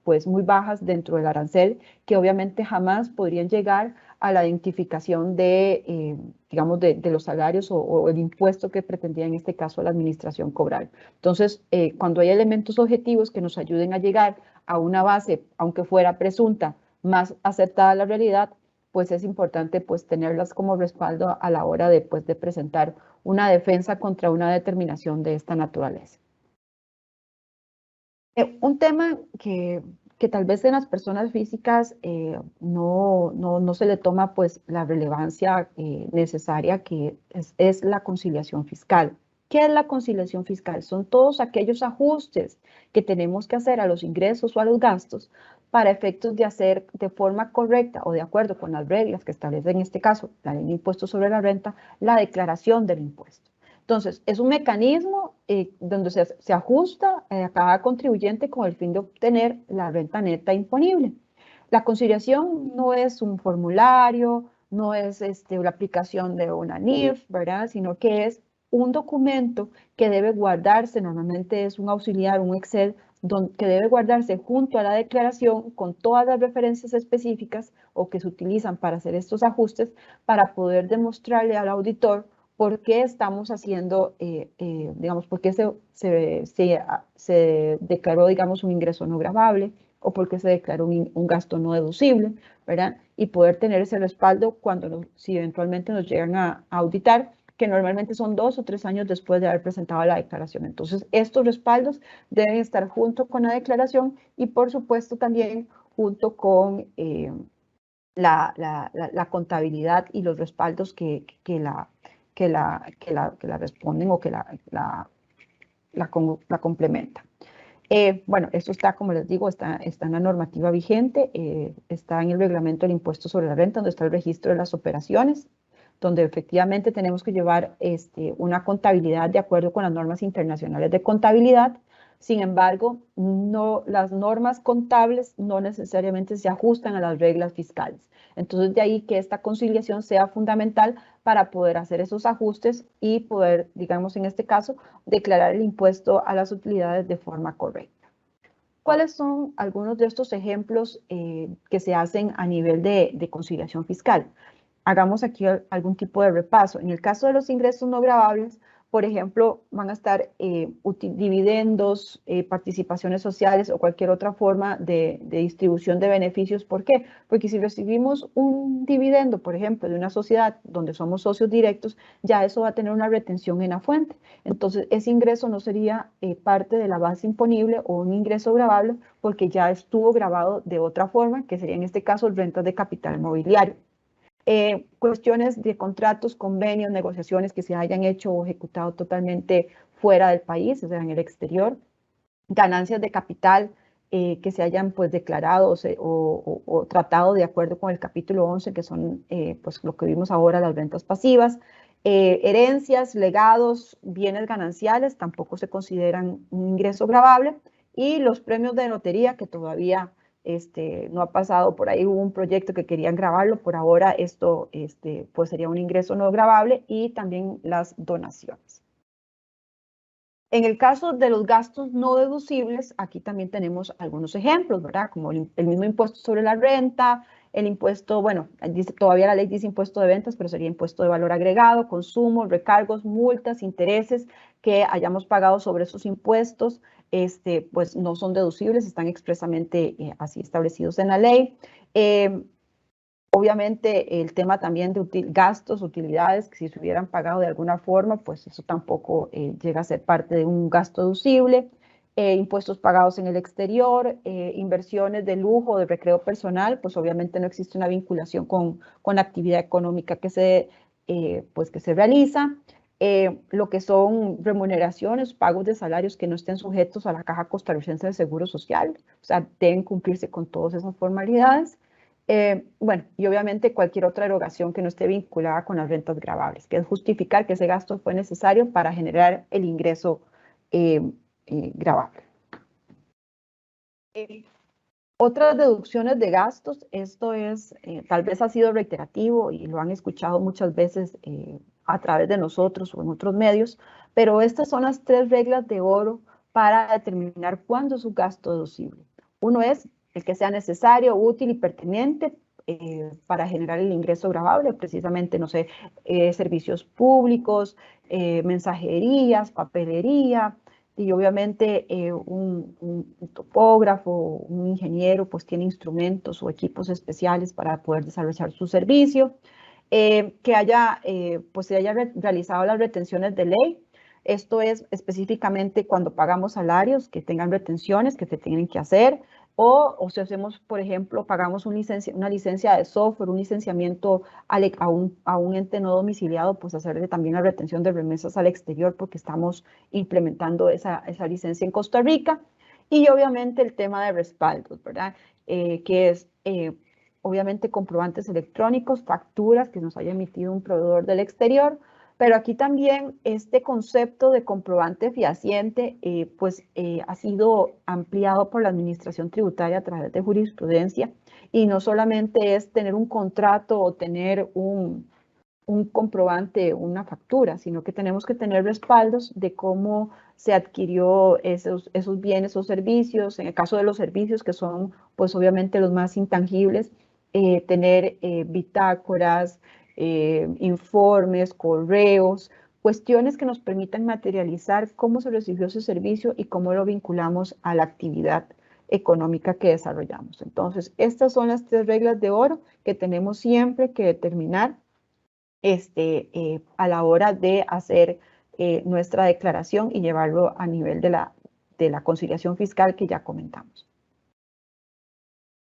S2: pues muy bajas dentro del arancel, que obviamente jamás podrían llegar a la identificación de, digamos, de los salarios o el impuesto que pretendía en este caso la administración cobrar. Entonces, cuando hay elementos objetivos que nos ayuden a llegar a una base, aunque fuera presunta, más acertada a la realidad, pues es importante pues tenerlas como respaldo a la hora de, pues, de presentar una defensa contra una determinación de esta naturaleza. Un tema que tal vez en las personas físicas no se le toma pues la relevancia necesaria, que es la conciliación fiscal. ¿Qué es la conciliación fiscal? Son todos aquellos ajustes que tenemos que hacer a los ingresos o a los gastos para efectos de hacer de forma correcta o de acuerdo con las reglas que establece en este caso la ley de impuestos sobre la renta, la declaración del impuesto. Entonces, es un mecanismo donde se ajusta a cada contribuyente con el fin de obtener la renta neta imponible. La conciliación no es un formulario, no es la aplicación de una NIF, ¿verdad? Sino que es un documento que debe guardarse, normalmente es un auxiliar, un Excel, que debe guardarse junto a la declaración con todas las referencias específicas o que se utilizan para hacer estos ajustes para poder demostrarle al auditor por qué estamos haciendo, digamos, por qué se declaró, digamos, un ingreso no gravable o por qué se declaró un gasto no deducible, ¿verdad? Y poder tener ese respaldo si eventualmente nos llegan a auditar, que normalmente son 2 o 3 años después de haber presentado la declaración. Entonces, estos respaldos deben estar junto con la declaración y, por supuesto, también junto con la contabilidad y los respaldos que la responden o que la complementan. Bueno, esto está, como les digo, está en la normativa vigente, está en el reglamento del impuesto sobre la renta, donde está el registro de las operaciones, donde efectivamente tenemos que llevar una contabilidad de acuerdo con las normas internacionales de contabilidad. Sin embargo, las normas contables no necesariamente se ajustan a las reglas fiscales. Entonces, de ahí que esta conciliación sea fundamental para poder hacer esos ajustes y poder, digamos, en este caso, declarar el impuesto a las utilidades de forma correcta. ¿Cuáles son algunos de estos ejemplos que se hacen a nivel de conciliación fiscal? Hagamos aquí algún tipo de repaso. En el caso de los ingresos no gravables, por ejemplo, van a estar dividendos, participaciones sociales o cualquier otra forma de distribución de beneficios. ¿Por qué? Porque si recibimos un dividendo, por ejemplo, de una sociedad donde somos socios directos, ya eso va a tener una retención en la fuente. Entonces, ese ingreso no sería parte de la base imponible o un ingreso gravable porque ya estuvo gravado de otra forma, que sería en este caso rentas de capital mobiliario. Cuestiones de contratos, convenios, negociaciones que se hayan hecho o ejecutado totalmente fuera del país, o sea, en el exterior, ganancias de capital que se hayan pues declarado o tratado de acuerdo con el capítulo 11, que son pues lo que vimos ahora, las rentas pasivas, herencias, legados, bienes gananciales, tampoco se consideran un ingreso gravable, y los premios de lotería que todavía no ha pasado por ahí, hubo un proyecto que querían grabarlo, por ahora esto pues sería un ingreso no gravable, y también las donaciones. En el caso de los gastos no deducibles, aquí también tenemos algunos ejemplos, ¿verdad? Como el mismo impuesto sobre la renta, El impuesto, bueno, todavía la ley dice impuesto de ventas, pero sería impuesto de valor agregado, consumo, recargos, multas, intereses que hayamos pagado sobre esos impuestos, pues no son deducibles, están expresamente así establecidos en la ley. Obviamente el tema también de gastos, utilidades, que si se hubieran pagado de alguna forma, pues eso tampoco llega a ser parte de un gasto deducible. Impuestos pagados en el exterior, inversiones de lujo, de recreo personal, pues obviamente no existe una vinculación con la actividad económica que se realiza. Lo que son remuneraciones, pagos de salarios que no estén sujetos a la Caja Costarricense de Seguro Social, o sea, deben cumplirse con todas esas formalidades. Bueno, y obviamente cualquier otra erogación que no esté vinculada con las rentas gravables, que es justificar que ese gasto fue necesario para generar el ingreso gravable. Otras deducciones de gastos, esto es, tal vez ha sido reiterativo y lo han escuchado muchas veces a través de nosotros o en otros medios, pero estas son las 3 reglas de oro para determinar cuándo es un gasto deducible. Uno es el que sea necesario, útil y pertinente para generar el ingreso gravable, precisamente, no sé, servicios públicos, mensajerías, papelería, y obviamente un topógrafo, un ingeniero, pues tiene instrumentos o equipos especiales para poder desarrollar su servicio, que pues se haya realizado las retenciones de ley. Esto es específicamente cuando pagamos salarios que tengan retenciones que se tienen que hacer, o si hacemos, por ejemplo, pagamos una licencia de software, un licenciamiento a un ente no domiciliado, pues hacerle también la retención de remesas al exterior porque estamos implementando esa licencia en Costa Rica. Y obviamente el tema de respaldos, ¿verdad? Que es obviamente comprobantes electrónicos, facturas que nos haya emitido un proveedor del exterior, pero aquí también este concepto de comprobante fehaciente ha sido ampliado por la Administración Tributaria a través de jurisprudencia, y no solamente es tener un contrato o tener un comprobante, una factura, sino que tenemos que tener respaldos de cómo se adquirió esos bienes o servicios. En el caso de los servicios, que son pues obviamente los más intangibles, tener bitácoras, informes, correos, cuestiones que nos permitan materializar cómo se recibió ese servicio y cómo lo vinculamos a la actividad económica que desarrollamos. Entonces, estas son las 3 reglas de oro que tenemos siempre que determinar a la hora de hacer nuestra declaración y llevarlo a nivel de la conciliación fiscal que ya comentamos.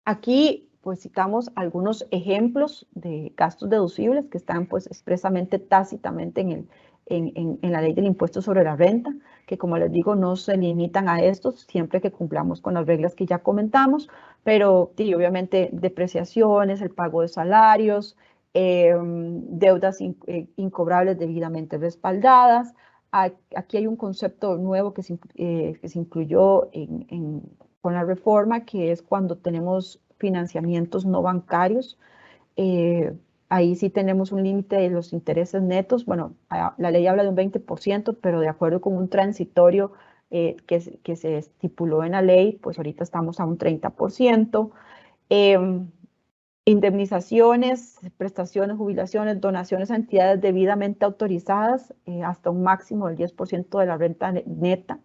S2: Aquí pues citamos algunos ejemplos de gastos deducibles que están pues expresamente tácitamente en la ley del impuesto sobre la renta, que como les digo no se limitan a estos siempre que cumplamos con las reglas que ya comentamos, pero sí, obviamente depreciaciones, el pago de salarios, deudas incobrables debidamente respaldadas. Aquí hay un concepto nuevo que se incluyó con la reforma, que es cuando tenemos financiamientos no bancarios. Ahí sí tenemos un límite de los intereses netos. Bueno, la ley habla de un 20%, pero de acuerdo con un transitorio que se estipuló en la ley, pues ahorita estamos a un 30%. Indemnizaciones, prestaciones, jubilaciones, donaciones a entidades debidamente autorizadas, hasta un máximo del 10% de la renta neta.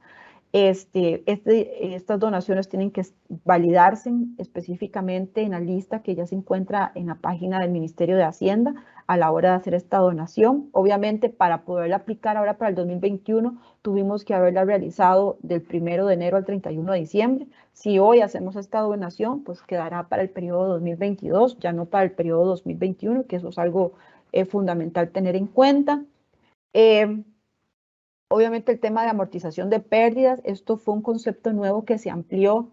S2: Estas donaciones tienen que validarse específicamente en la lista que ya se encuentra en la página del Ministerio de Hacienda a la hora de hacer esta donación. Obviamente, para poderla aplicar ahora para el 2021, tuvimos que haberla realizado del 1 de enero al 31 de diciembre. Si hoy hacemos esta donación, pues quedará para el periodo 2022, ya no para el periodo 2021, que eso es algo fundamental tener en cuenta. Obviamente el tema de amortización de pérdidas, esto fue un concepto nuevo que se amplió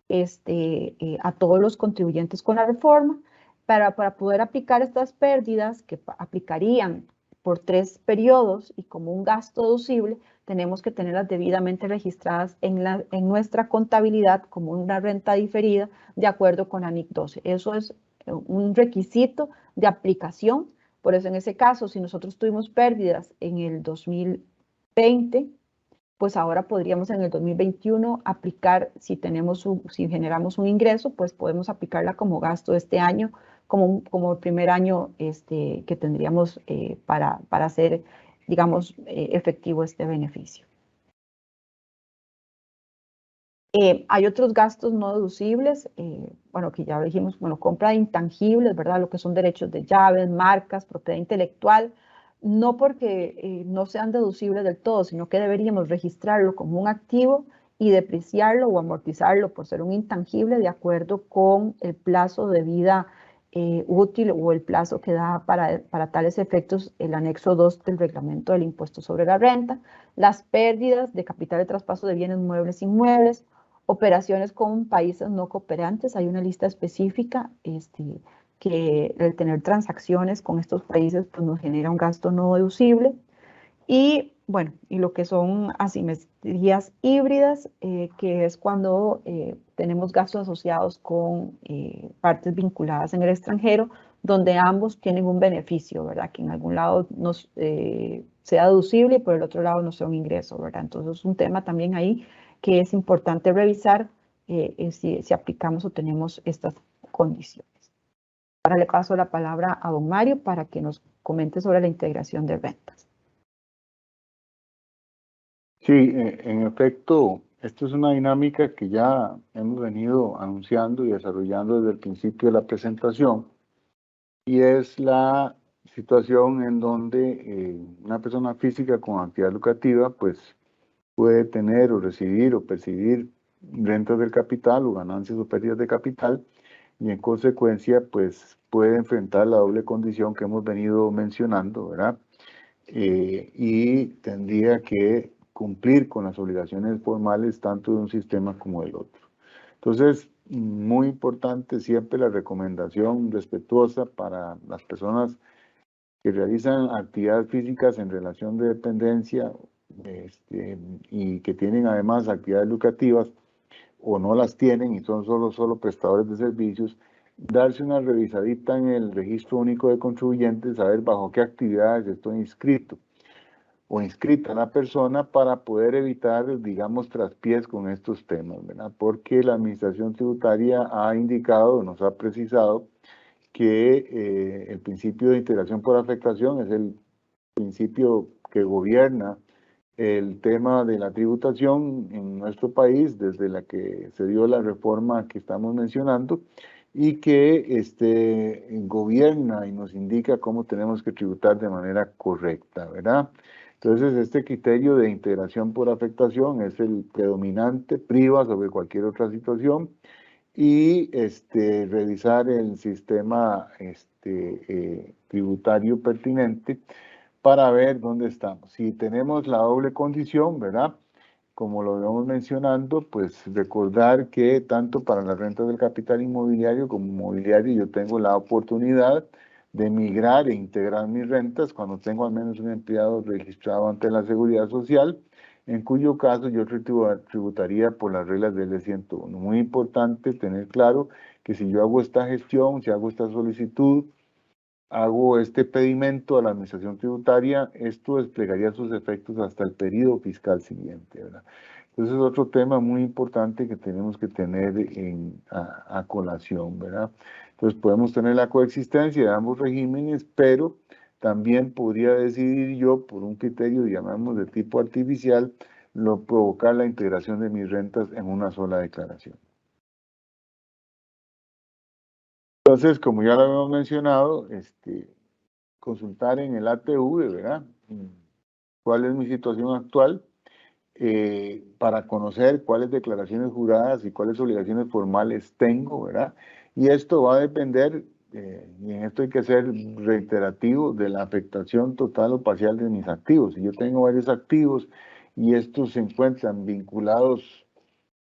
S2: a todos los contribuyentes con la reforma. Para poder aplicar estas pérdidas que aplicarían por 3 periodos y como un gasto deducible, tenemos que tenerlas debidamente registradas en nuestra contabilidad como una renta diferida de acuerdo con ANIC 12. Eso es un requisito de aplicación. Por eso en ese caso, si nosotros tuvimos pérdidas en el 2020, pues ahora podríamos en el 2021 aplicar, si generamos un ingreso, pues podemos aplicarla como gasto este año como el primer año que tendríamos para hacer, digamos, efectivo este beneficio. Hay otros gastos no deducibles, bueno, que ya dijimos, bueno, compra de intangibles, ¿verdad? Lo que son derechos de llaves, marcas, propiedad intelectual, no porque no sean deducibles del todo, sino que deberíamos registrarlo como un activo y depreciarlo o amortizarlo por ser un intangible de acuerdo con el plazo de vida útil o el plazo que da para tales efectos el anexo 2 del reglamento del impuesto sobre la renta, las pérdidas de capital de traspaso de bienes muebles e inmuebles, operaciones con países no cooperantes. Hay una lista específica que el tener transacciones con estos países pues, nos genera un gasto no deducible. Y bueno, y lo que son asimetrías híbridas, que es cuando tenemos gastos asociados con partes vinculadas en el extranjero, donde ambos tienen un beneficio, ¿verdad? Que en algún lado sea deducible y por el otro lado no sea un ingreso, ¿verdad? Entonces es un tema también ahí que es importante revisar si aplicamos o tenemos estas condiciones. Ahora le paso la palabra a don Mario para que nos comente sobre la integración de rentas.
S3: Sí, en efecto, esto es una dinámica que ya hemos venido anunciando y desarrollando desde el principio de la presentación, y es la situación en donde una persona física con actividad lucrativa pues puede tener o recibir o percibir rentas del capital o ganancias o pérdidas de capital, y en consecuencia pues puede enfrentar la doble condición que hemos venido mencionando, ¿verdad? Y tendría que cumplir con las obligaciones formales tanto de un sistema como del otro. Entonces, muy importante siempre la recomendación respetuosa para las personas que realizan actividades físicas en relación de dependencia y que tienen además actividades lucrativas o no las tienen y son solo prestadores de servicios, darse una revisadita en el registro único de contribuyentes, saber bajo qué actividades estoy inscrito o inscrita la persona para poder evitar, digamos, traspiés con estos temas, ¿verdad? Porque la Administración Tributaria ha indicado, nos ha precisado que el principio de integración por afectación es el principio que gobierna el tema de la tributación en nuestro país desde la que se dio la reforma que estamos mencionando, y que gobierna y nos indica cómo tenemos que tributar de manera correcta, ¿verdad? Entonces, este criterio de integración por afectación es el predominante, priva sobre cualquier otra situación, y revisar el sistema tributario pertinente para ver dónde estamos. Si tenemos la doble condición, ¿verdad? Como lo vamos mencionando, pues recordar que tanto para las rentas del capital inmobiliario como inmobiliario yo tengo la oportunidad de migrar e integrar mis rentas cuando tengo al menos un empleado registrado ante la Seguridad Social, en cuyo caso yo tributaría por las reglas del E101. Muy importante tener claro que si yo hago esta gestión, si hago esta solicitud, hago este pedimento a la Administración Tributaria, esto desplegaría sus efectos hasta el periodo fiscal siguiente, ¿verdad? Entonces es otro tema muy importante que tenemos que tener a colación, ¿verdad? Entonces podemos tener la coexistencia de ambos regímenes, pero también podría decidir yo, por un criterio, llamamos de tipo artificial, provocar la integración de mis rentas en una sola declaración. Entonces, como ya lo habíamos mencionado, consultar en el ATV, ¿verdad? ¿Cuál es mi situación actual? Para conocer cuáles declaraciones juradas y cuáles obligaciones formales tengo, ¿verdad? Y esto va a depender, y en esto hay que ser reiterativo, de la afectación total o parcial de mis activos. Si yo tengo varios activos y estos se encuentran vinculados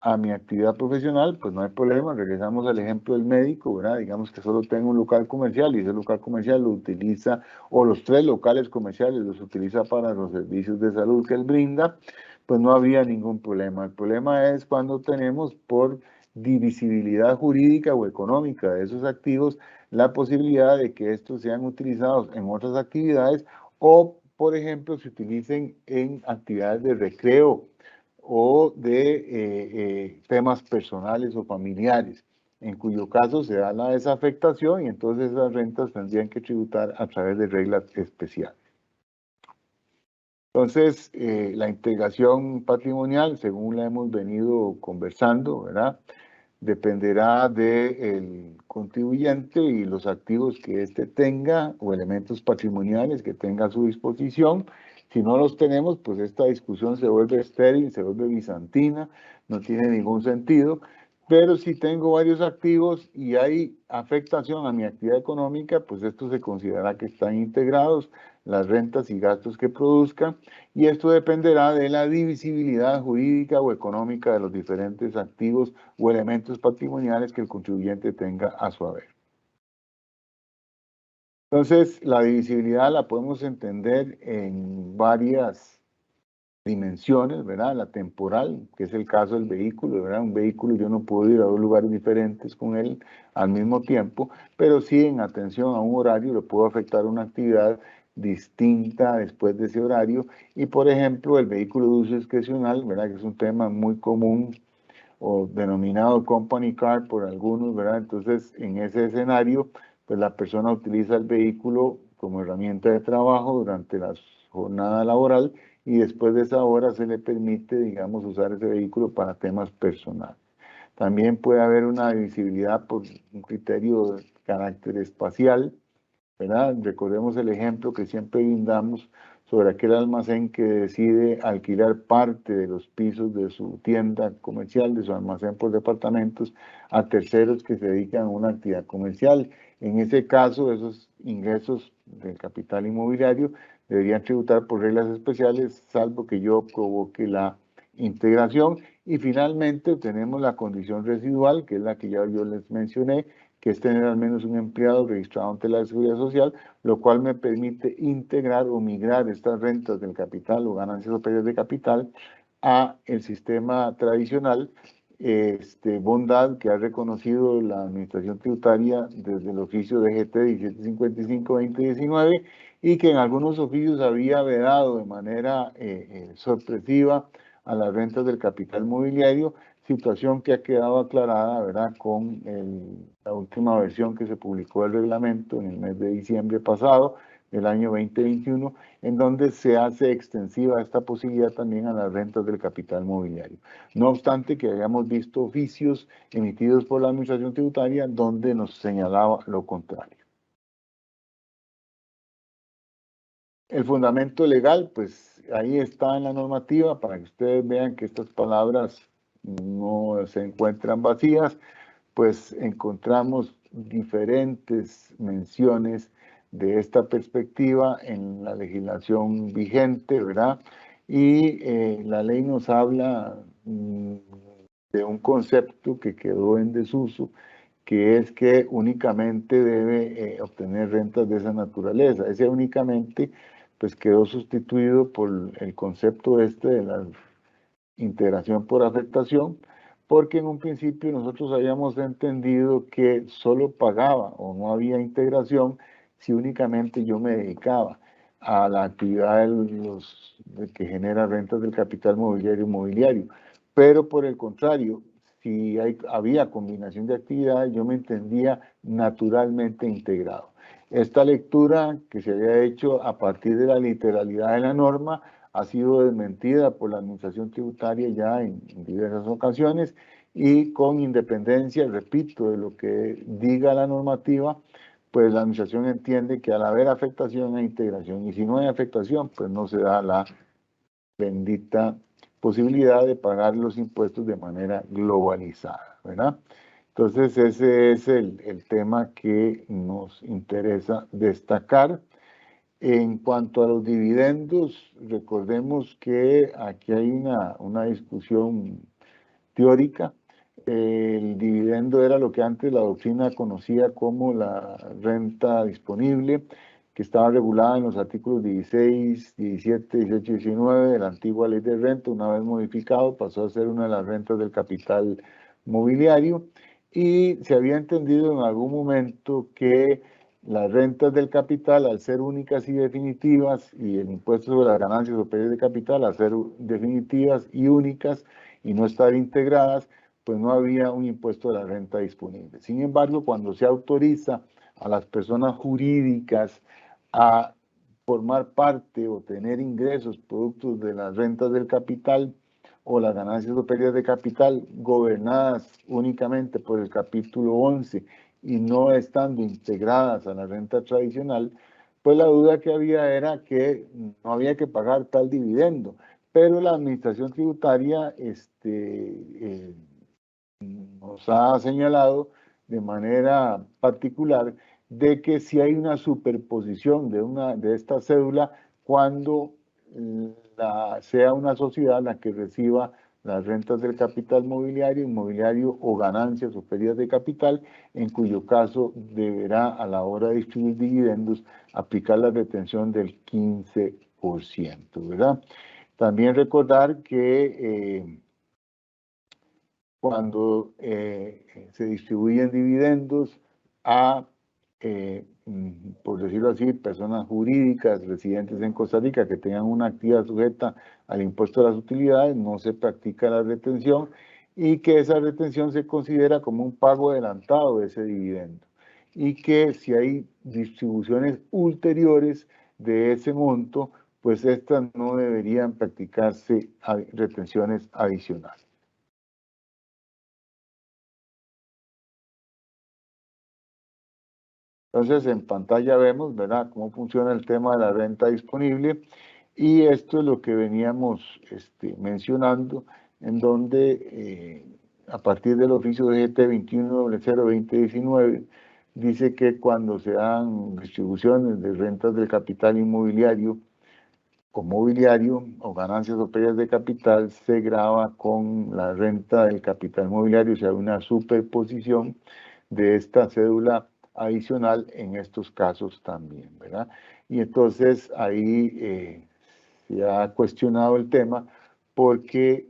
S3: a mi actividad profesional, pues no hay problema. Regresamos al ejemplo del médico, ¿verdad? Digamos que solo tengo un local comercial y ese local comercial lo utiliza, o los 3 locales comerciales los utiliza para los servicios de salud que él brinda, pues no habría ningún problema. El problema es cuando tenemos por divisibilidad jurídica o económica de esos activos la posibilidad de que estos sean utilizados en otras actividades o, por ejemplo, se utilicen en actividades de recreo o de temas personales o familiares. en cuyo caso se da la desafectación y entonces esas rentas tendrían que tributar a través de reglas especiales. Entonces, la integración patrimonial, según la hemos venido conversando, ¿verdad?, dependerá del contribuyente y los activos que éste tenga o elementos patrimoniales que tenga a su disposición. Si no los tenemos, pues esta discusión se vuelve estéril, se vuelve bizantina, no tiene ningún sentido. Pero si tengo varios activos y hay afectación a mi actividad económica, pues esto se considera que están integrados, las rentas y gastos que produzcan, y esto dependerá de la divisibilidad jurídica o económica de los diferentes activos o elementos patrimoniales que el contribuyente tenga a su haber. Entonces, la divisibilidad la podemos entender en varias dimensiones, ¿verdad? La temporal, que es el caso del vehículo, ¿verdad? Un vehículo yo no puedo ir a dos lugares diferentes con él al mismo tiempo, pero sí en atención a un horario le puedo afectar una actividad distinta después de ese horario. Y por ejemplo, el vehículo de uso discrecional, ¿verdad?, que es un tema muy común o denominado company car por algunos, ¿verdad? Entonces, en ese escenario, pues la persona utiliza el vehículo como herramienta de trabajo durante la jornada laboral y después de esa hora se le permite, digamos, usar ese vehículo para temas personales. También puede haber una divisibilidad por un criterio de carácter espacial, ¿verdad? Recordemos el ejemplo que siempre brindamos sobre aquel almacén que decide alquilar parte de los pisos de su tienda comercial, de su almacén por departamentos, a terceros que se dedican a una actividad comercial. En ese caso, esos ingresos del capital inmobiliario deberían tributar por reglas especiales, salvo que yo provoque la integración. Y finalmente tenemos la condición residual, que es la que ya yo les mencioné, que es tener al menos un empleado registrado ante la Seguridad Social, lo cual me permite integrar o migrar estas rentas del capital o ganancias o pérdidas de capital a el sistema tradicional, bondad que ha reconocido la Administración Tributaria desde el oficio DGT 1755-2019 y que en algunos oficios había vedado de manera sorpresiva a las rentas del capital mobiliario, situación que ha quedado aclarada, ¿verdad?, con la última versión que se publicó del reglamento en el mes de diciembre pasado del año 2021, en donde se hace extensiva esta posibilidad también a las rentas del capital mobiliario. No obstante que hayamos visto oficios emitidos por la Administración Tributaria donde nos señalaba lo contrario. El fundamento legal, pues ahí está en la normativa para que ustedes vean que estas palabras no se encuentran vacías, pues encontramos diferentes menciones de esta perspectiva en la legislación vigente, ¿verdad? Y la ley nos habla de un concepto que quedó en desuso, que es que únicamente debe obtener rentas de esa naturaleza. Ese únicamente pues quedó sustituido por el concepto de la integración por afectación, porque en un principio nosotros habíamos entendido que solo pagaba o no había integración si únicamente yo me dedicaba a la actividad que genera rentas del capital mobiliario. Pero por el contrario, si había combinación de actividades, yo me entendía naturalmente integrado. Esta lectura que se había hecho a partir de la literalidad de la norma ha sido desmentida por la Administración Tributaria ya en diversas ocasiones y con independencia, repito, de lo que diga la normativa, pues la Administración entiende que al haber afectación hay integración y si no hay afectación, pues no se da la bendita posibilidad de pagar los impuestos de manera globalizada, ¿verdad? Entonces ese es el tema que nos interesa destacar. En cuanto a los dividendos, recordemos que aquí hay una discusión teórica. El dividendo era lo que antes la doctrina conocía como la renta disponible, que estaba regulada en los artículos 16, 17, 18 y 19 de la antigua ley de renta. Una vez modificado, pasó a ser una de las rentas del capital mobiliario y se había entendido en algún momento que las rentas del capital, al ser únicas y definitivas, y el impuesto sobre las ganancias o pérdidas de capital, al ser definitivas y únicas y no estar integradas, pues no había un impuesto de la renta disponible. Sin embargo, cuando se autoriza a las personas jurídicas a formar parte o tener ingresos productos de las rentas del capital o las ganancias o pérdidas de capital gobernadas únicamente por el capítulo 11 y no estando integradas a la renta tradicional, pues la duda que había era que no había que pagar tal dividendo, pero la administración tributaria nos ha señalado de manera particular de que si hay una superposición de esta cédula cuando sea una sociedad la que reciba las rentas del capital mobiliario, inmobiliario o ganancias o pérdidas de capital, en cuyo caso deberá a la hora de distribuir dividendos aplicar la retención del 15%, ¿verdad? También recordar que cuando se distribuyen dividendos a, por decirlo así, personas jurídicas residentes en Costa Rica que tengan una actividad sujeta al impuesto de las utilidades, no se practica la retención y que esa retención se considera como un pago adelantado de ese dividendo y que si hay distribuciones ulteriores de ese monto, pues estas no deberían practicarse retenciones adicionales. Entonces, en pantalla vemos, ¿verdad?, cómo funciona el tema de la renta disponible y esto es lo que veníamos mencionando, en donde a partir del oficio de GT 2100-2019 dice que cuando se dan distribuciones de rentas del capital inmobiliario o mobiliario o ganancias o pérdidas de capital, se grava con la renta del capital mobiliario, o sea, una superposición de esta cédula adicional en estos casos también, ¿verdad? Y entonces ahí se ha cuestionado el tema porque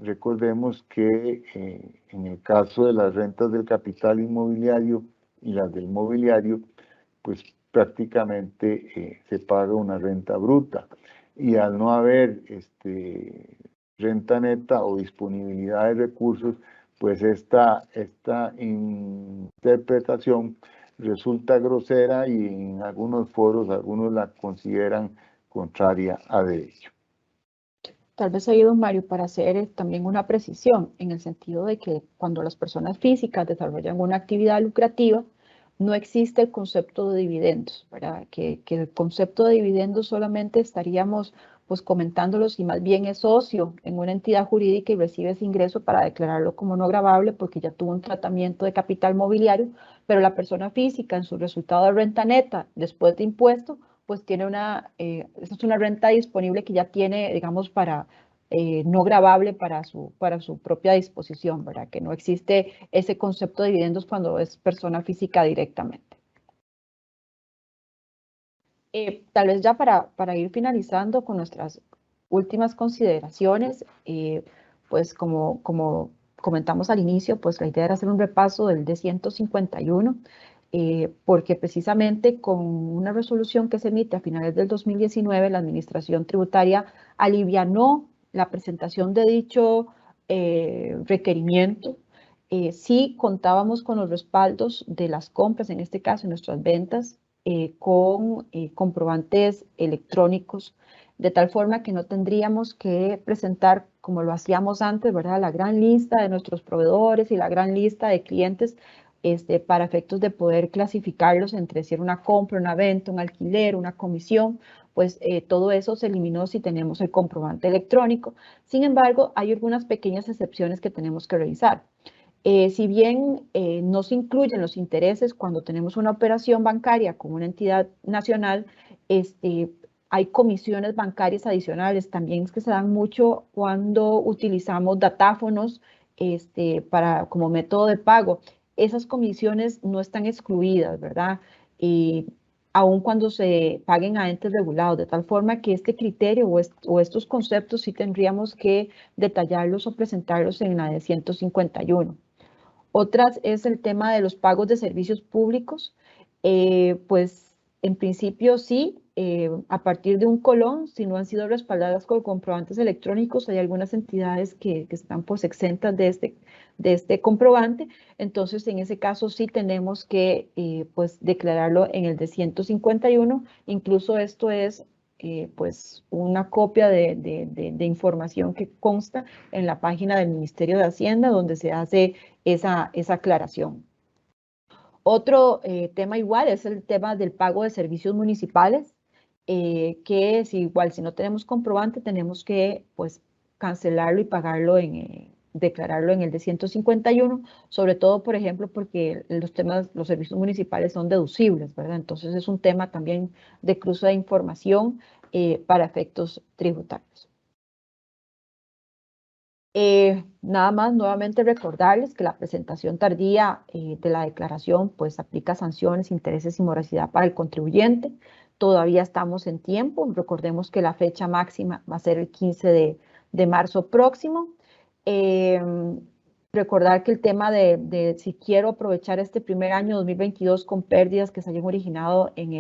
S3: recordemos que en el caso de las rentas del capital inmobiliario y las del mobiliario, pues prácticamente se paga una renta bruta y al no haber renta neta o disponibilidad de recursos, pues esta interpretación resulta grosera y en algunos foros algunos la consideran contraria a derecho.
S2: Tal vez ahí, don Mario, para hacer también una precisión, en el sentido de que cuando las personas físicas desarrollan una actividad lucrativa, no existe el concepto de dividendos, ¿verdad? Que el concepto de dividendos solamente estaríamos pues comentándolo si más bien es socio en una entidad jurídica y recibe ese ingreso para declararlo como no gravable porque ya tuvo un tratamiento de capital mobiliario, pero la persona física en su resultado de renta neta después de impuesto, pues tiene esta es una renta disponible que ya tiene, digamos, para no gravable para su propia disposición, ¿verdad? Que no existe ese concepto de dividendos cuando es persona física directamente. Tal vez ya para ir finalizando con nuestras últimas consideraciones, pues como comentamos al inicio, pues la idea era hacer un repaso del D151, porque precisamente con una resolución que se emite a finales del 2019, la Administración Tributaria alivianó la presentación de dicho requerimiento. Sí contábamos con los respaldos de las compras, en este caso nuestras ventas, con comprobantes electrónicos, de tal forma que no tendríamos que presentar, como lo hacíamos antes, ¿verdad?, la gran lista de nuestros proveedores y la gran lista de clientes para efectos de poder clasificarlos entre si era una compra, una venta, un alquiler, una comisión, pues todo eso se eliminó si tenemos el comprobante electrónico. Sin embargo, hay algunas pequeñas excepciones que tenemos que revisar. Si bien no se incluyen los intereses cuando tenemos una operación bancaria con una entidad nacional, hay comisiones bancarias adicionales también que se dan mucho cuando utilizamos datáfonos como método de pago. Esas comisiones no están excluidas, ¿verdad? Aun cuando se paguen a entes regulados, de tal forma que este criterio o estos conceptos sí tendríamos que detallarlos o presentarlos en la de 151. Otras es el tema de los pagos de servicios públicos, pues en principio sí, a partir de un colón, si no han sido respaldadas con comprobantes electrónicos, hay algunas entidades que están pues exentas de este comprobante. Entonces, en ese caso sí tenemos que pues declararlo en el de 151. Incluso esto es pues una copia de información que consta en la página del Ministerio de Hacienda, donde se hace esa aclaración. Otro tema igual es el tema del pago de servicios municipales, que es igual, si no tenemos comprobante, tenemos que pues cancelarlo y pagarlo declararlo en el de 151, sobre todo, por ejemplo, porque los servicios municipales son deducibles, ¿verdad? Entonces es un tema también de cruce de información para efectos tributarios. Nada más, nuevamente recordarles que la presentación tardía de la declaración pues aplica sanciones, intereses y morosidad para el contribuyente. Todavía estamos en tiempo. Recordemos que la fecha máxima va a ser el 15 de marzo próximo. Recordar que el tema de si quiero aprovechar este primer año 2022 con pérdidas que se hayan originado en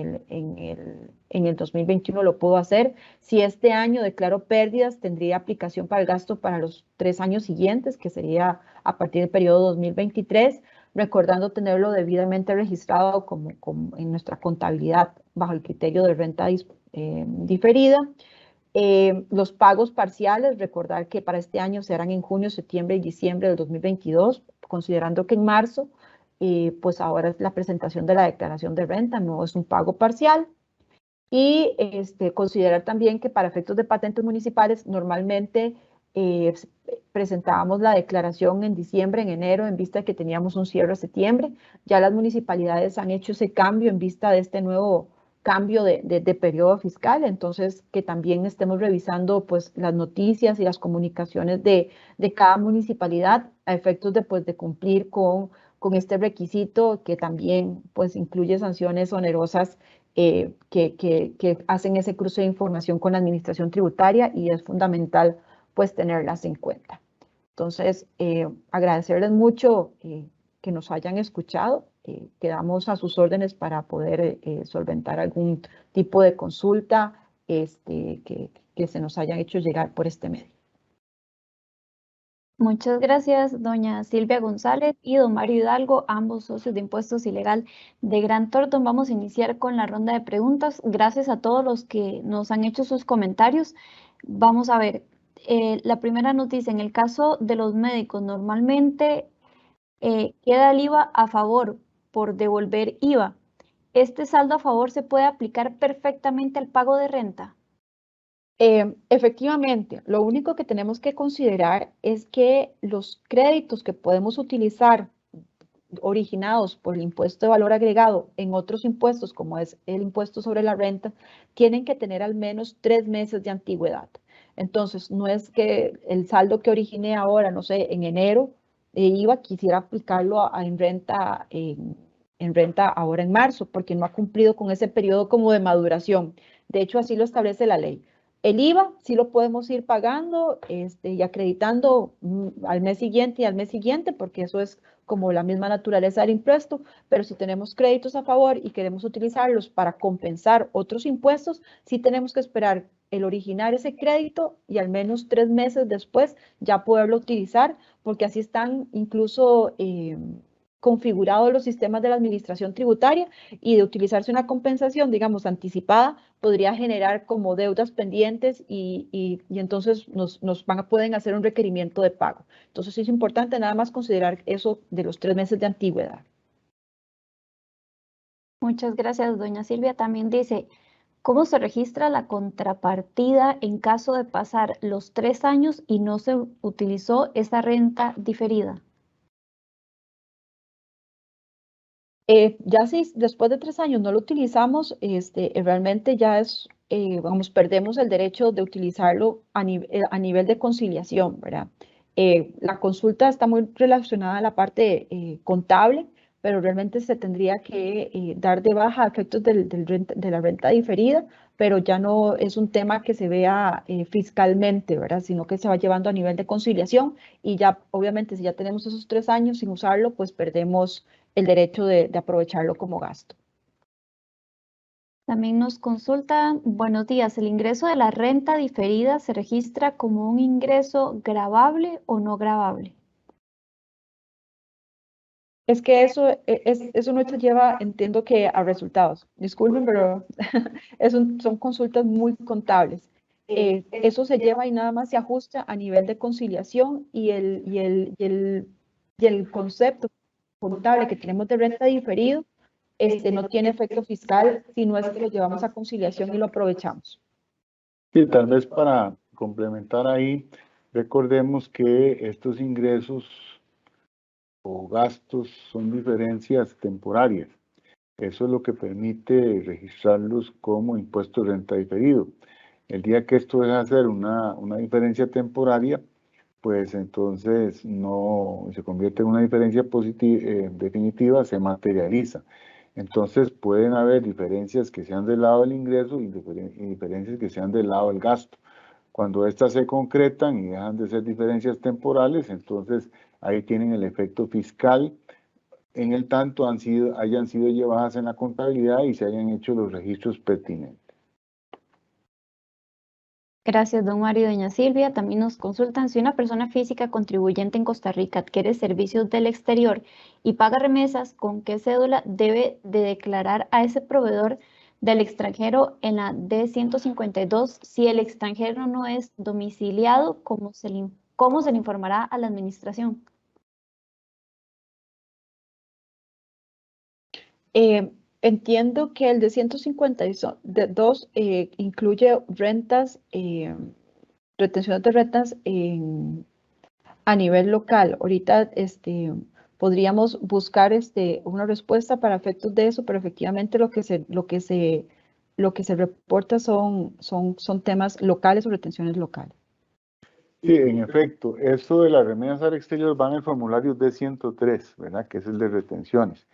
S2: el 2021, lo puedo hacer. Si este año declaro pérdidas, tendría aplicación para el gasto para los 3 años siguientes, que sería a partir del periodo 2023, recordando tenerlo debidamente registrado como en nuestra contabilidad bajo el criterio de renta diferida. Los pagos parciales, recordar que para este año se harán en junio, septiembre y diciembre del 2022, considerando que en marzo, pues ahora es la presentación de la declaración de renta, no es un pago parcial. Y considerar también que para efectos de patentes municipales, normalmente presentábamos la declaración en diciembre, en enero, en vista de que teníamos un cierre a septiembre. Ya las municipalidades han hecho ese cambio en vista de este nuevo cambio de periodo fiscal, entonces que también estemos revisando pues las noticias y las comunicaciones de cada municipalidad a efectos de cumplir con este requisito que también pues incluye sanciones onerosas que hacen ese cruce de información con la administración tributaria y es fundamental pues tenerlas en cuenta. Entonces, agradecerles mucho que nos hayan escuchado. Quedamos a sus órdenes para poder solventar algún tipo de consulta que se nos hayan hecho llegar por este medio.
S1: Muchas gracias, doña Silvia González y don Mario Hidalgo, ambos socios de Impuestos Ilegal de Grant Thornton. Vamos a iniciar con la ronda de preguntas. Gracias a todos los que nos han hecho sus comentarios. Vamos a ver, la primera noticia, en el caso de los médicos, normalmente queda el IVA a favor por devolver IVA. ¿Este saldo a favor se puede aplicar perfectamente al pago de renta?
S2: Efectivamente, lo único que tenemos que considerar es que los créditos que podemos utilizar originados por el impuesto de valor agregado en otros impuestos, como es el impuesto sobre la renta, tienen que tener al menos 3 meses de antigüedad. Entonces, no es que el saldo que origine ahora, no sé, en enero de IVA, quisiera aplicarlo en renta ahora en marzo, porque no ha cumplido con ese periodo como de maduración. De hecho, así lo establece la ley. El IVA sí lo podemos ir pagando y acreditando al mes siguiente y al mes siguiente, porque eso es como la misma naturaleza del impuesto, pero si tenemos créditos a favor y queremos utilizarlos para compensar otros impuestos, sí tenemos que esperar el originar ese crédito y al menos 3 meses después ya poderlo utilizar, porque así están incluso configurados los sistemas de la administración tributaria y de utilizarse una compensación, digamos, anticipada, podría generar como deudas pendientes y entonces pueden hacer un requerimiento de pago. Entonces es importante nada más considerar eso de los 3 meses de antigüedad.
S1: Muchas gracias, doña Silvia. También dice, ¿cómo se registra la contrapartida en caso de pasar los 3 años y no se utilizó esa renta diferida?
S2: Ya si después de 3 años no lo utilizamos, realmente ya es, perdemos el derecho de utilizarlo a nivel de conciliación, ¿verdad? La consulta está muy relacionada a la parte contable, pero realmente se tendría que dar de baja a efectos de la renta diferida, pero ya no es un tema que se vea fiscalmente, ¿verdad? Sino que se va llevando a nivel de conciliación y ya, obviamente, si ya tenemos esos 3 años sin usarlo, pues perdemos el derecho de aprovecharlo como gasto.
S1: También nos consultan, buenos días, ¿el ingreso de la renta diferida se registra como un ingreso gravable o no gravable?
S2: Es que eso no te lleva, entiendo que a resultados. Disculpen, pero son consultas muy contables. Eso se lleva y nada más se ajusta a nivel de conciliación y el concepto contable que tenemos de renta diferido no tiene efecto fiscal si no es que lo llevamos a conciliación y lo aprovechamos.
S3: Sí, tal vez para complementar ahí, recordemos que estos ingresos o gastos son diferencias temporarias. Eso es lo que permite registrarlos como impuesto de renta diferido. El día que esto deja de ser una diferencia temporaria, pues entonces no se convierte en una diferencia positiva, definitiva, se materializa. Entonces pueden haber diferencias que sean del lado del ingreso y diferencias que sean del lado del gasto. Cuando estas se concretan y dejan de ser diferencias temporales, entonces ahí tienen el efecto fiscal en el tanto hayan sido llevadas en la contabilidad y se hayan hecho los registros pertinentes.
S1: Gracias, don Mario y doña Silvia. También nos consultan si una persona física contribuyente en Costa Rica adquiere servicios del exterior y paga remesas, ¿con qué cédula debe de declarar a ese proveedor del extranjero en la D-152 si el extranjero no es domiciliado? ¿Cómo se le informará a la administración?
S2: Entiendo que el de 152 incluye rentas, retenciones de rentas a nivel local. Ahorita podríamos buscar una respuesta para efectos de eso, pero efectivamente lo que se reporta son temas locales o retenciones locales.
S3: Sí, en efecto, esto de las remesas al exterior va en el formulario D103, ¿verdad? Que es el de retenciones.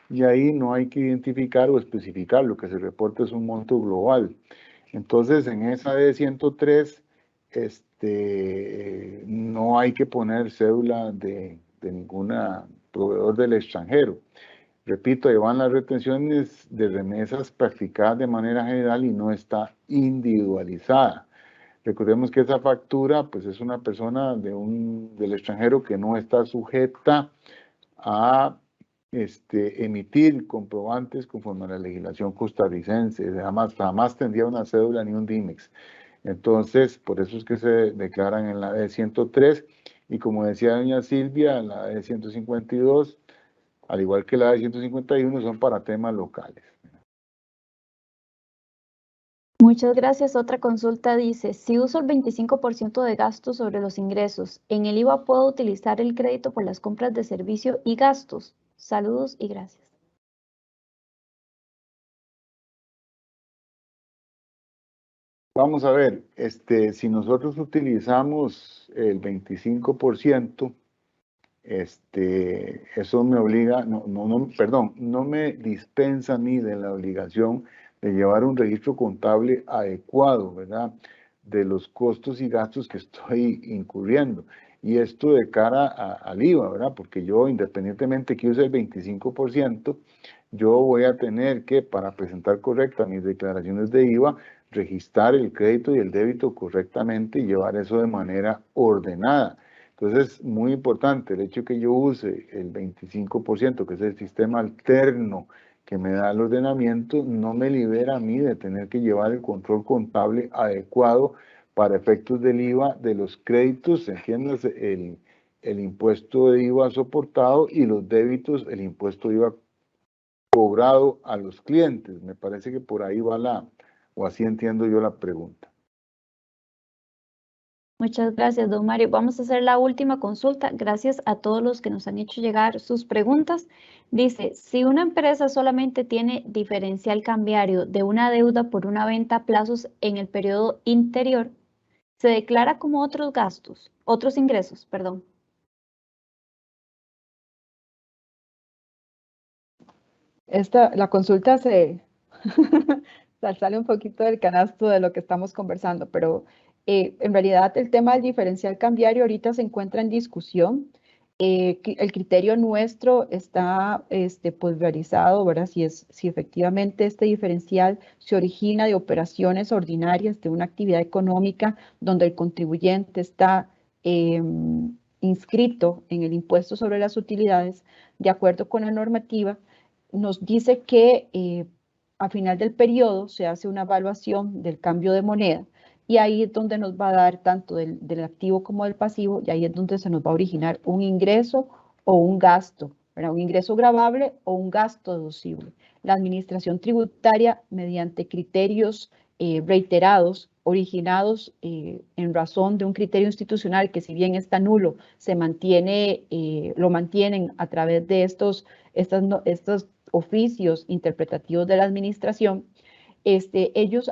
S3: Y ahí no hay que identificar o especificar, lo que se reporta es un monto global. Entonces, en esa D103, no hay que poner cédula de ningún proveedor del extranjero. Repito, ahí van las retenciones de remesas practicadas de manera general y no está individualizada. Recordemos que esa factura, pues es una persona del extranjero que no está sujeta a emitir comprobantes conforme a la legislación costarricense. Jamás tendría una cédula ni un DIMEX. Entonces, por eso es que se declaran en la D103 y como decía doña Silvia, la D152, al igual que la D151, son para temas locales.
S1: Muchas gracias. Otra consulta dice, si uso el 25% de gastos sobre los ingresos, ¿en el IVA puedo utilizar el crédito por las compras de servicio y gastos? Saludos y gracias.
S3: Vamos a ver, si nosotros utilizamos el 25%, eso me obliga, no me dispensa a mí de la obligación de llevar un registro contable adecuado, ¿verdad? De los costos y gastos que estoy incurriendo. Y esto de cara al IVA, ¿verdad? Porque yo, independientemente que use el 25%, yo voy a tener que, para presentar correctas mis declaraciones de IVA, registrar el crédito y el débito correctamente y llevar eso de manera ordenada. Entonces, muy importante el hecho que yo use el 25%, que es el sistema alterno que me da el ordenamiento, no me libera a mí de tener que llevar el control contable adecuado para efectos del IVA de los créditos, entiéndase, el impuesto de IVA soportado y los débitos, el impuesto de IVA cobrado a los clientes. Me parece que por ahí va o así entiendo yo la pregunta.
S1: Muchas gracias, don Mario. Vamos a hacer la última consulta. Gracias a todos los que nos han hecho llegar sus preguntas. Dice, si una empresa solamente tiene diferencial cambiario de una deuda por una venta a plazos en el periodo interior, se declara como otros ingresos, perdón.
S2: La consulta sale un poquito del canasto de lo que estamos conversando, pero en realidad el tema del diferencial cambiario ahorita se encuentra en discusión. El criterio nuestro está pues realizado, ¿verdad? Si efectivamente este diferencial se origina de operaciones ordinarias de una actividad económica donde el contribuyente está inscrito en el impuesto sobre las utilidades, de acuerdo con la normativa, nos dice que a final del periodo se hace una evaluación del cambio de moneda y ahí es donde nos va a dar tanto del activo como del pasivo, y ahí es donde se nos va a originar un ingreso o un gasto, ¿verdad? Un ingreso gravable o un gasto deducible. La administración tributaria, mediante criterios reiterados, originados en razón de un criterio institucional que, si bien está nulo, se mantiene, lo mantienen a través de estos oficios interpretativos de la administración, ellos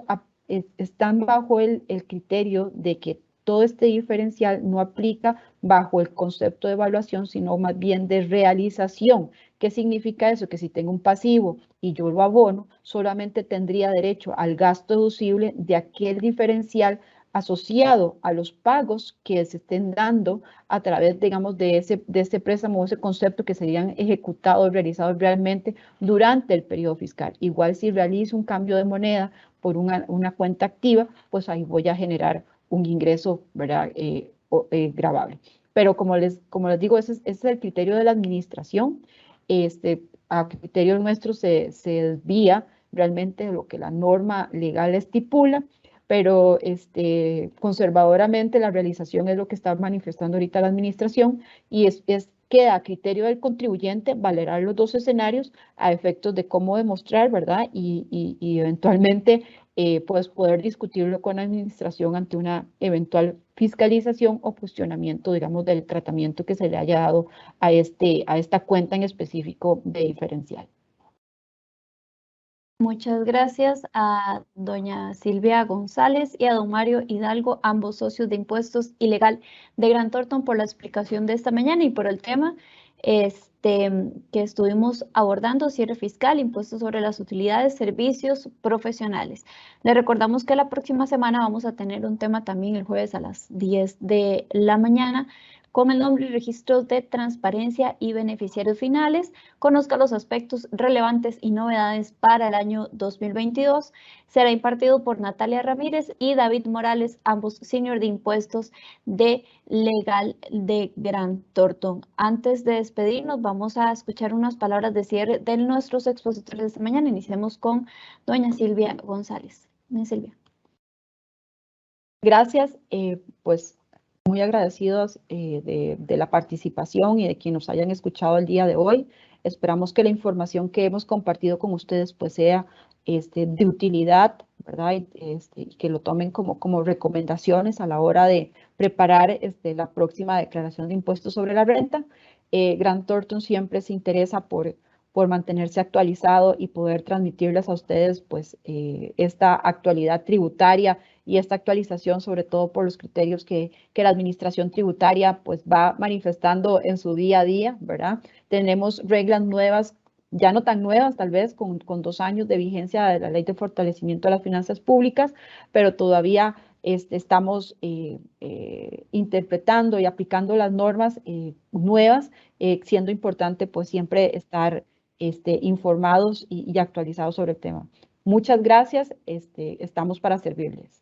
S2: están bajo el criterio de que todo este diferencial no aplica bajo el concepto de evaluación, sino más bien de realización. ¿Qué significa eso? Que si tengo un pasivo y yo lo abono, solamente tendría derecho al gasto deducible de aquel diferencial asociado a los pagos que se estén dando a través, digamos, de ese préstamo o ese concepto que serían ejecutados, realizados realmente durante el periodo fiscal. Igual si realizo un cambio de moneda por una cuenta activa, pues ahí voy a generar un ingreso, ¿verdad? Gravable. Pero como les digo, ese es el criterio de la administración. A criterio nuestro se desvía realmente de lo que la norma legal estipula, pero conservadoramente la realización es lo que está manifestando ahorita la administración, y queda a criterio del contribuyente valorar los dos escenarios a efectos de cómo demostrar, ¿verdad? Y eventualmente pues poder discutirlo con la administración ante una eventual fiscalización o cuestionamiento, digamos, del tratamiento que se le haya dado a esta cuenta en específico de diferencial.
S1: Muchas gracias a doña Silvia González y a don Mario Hidalgo, ambos socios de impuestos ilegal de Grant Thornton, por la explicación de esta mañana y por el tema que estuvimos abordando: cierre fiscal, impuestos sobre las utilidades, servicios profesionales. Le recordamos que la próxima semana vamos a tener un tema también el jueves a las 10 de la mañana con el nombre y registros de transparencia y beneficiarios finales. Conozca los aspectos relevantes y novedades para el año 2022. Será impartido por Natalia Ramírez y David Morales, ambos senior de impuestos de legal de Grant Thornton. Antes de despedirnos, vamos a escuchar unas palabras de cierre de nuestros expositores de esta mañana. Iniciemos con doña Silvia González. Doña Silvia.
S2: Gracias, pues muy agradecidos de la participación y de quienes nos hayan escuchado el día de hoy. Esperamos que la información que hemos compartido con ustedes pues sea de utilidad, ¿verdad? Y que lo tomen como recomendaciones a la hora de preparar la próxima declaración de impuestos sobre la renta. Grant Thornton siempre se interesa por mantenerse actualizado y poder transmitirles a ustedes pues esta actualidad tributaria y esta actualización, sobre todo por los criterios que la administración tributaria pues va manifestando en su día a día, ¿verdad? Tenemos reglas nuevas, ya no tan nuevas tal vez, con 2 años de vigencia de la Ley de Fortalecimiento de las Finanzas Públicas, pero todavía estamos interpretando y aplicando las normas nuevas, siendo importante pues siempre estar informados y actualizados sobre el tema. Muchas gracias, estamos para servirles.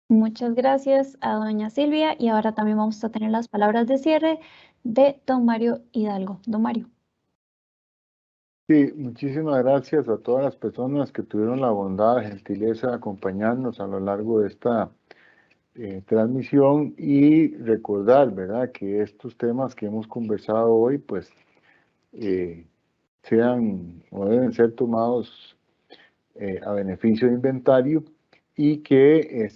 S1: Muchas gracias a doña Silvia, y ahora también vamos a tener las palabras de cierre de don Mario Hidalgo. Don Mario.
S3: Sí, muchísimas gracias a todas las personas que tuvieron la bondad, la gentileza de acompañarnos a lo largo de esta transmisión, y recordar, ¿verdad?, que estos temas que hemos conversado hoy, pues, sean o deben ser tomados a beneficio de inventario, y que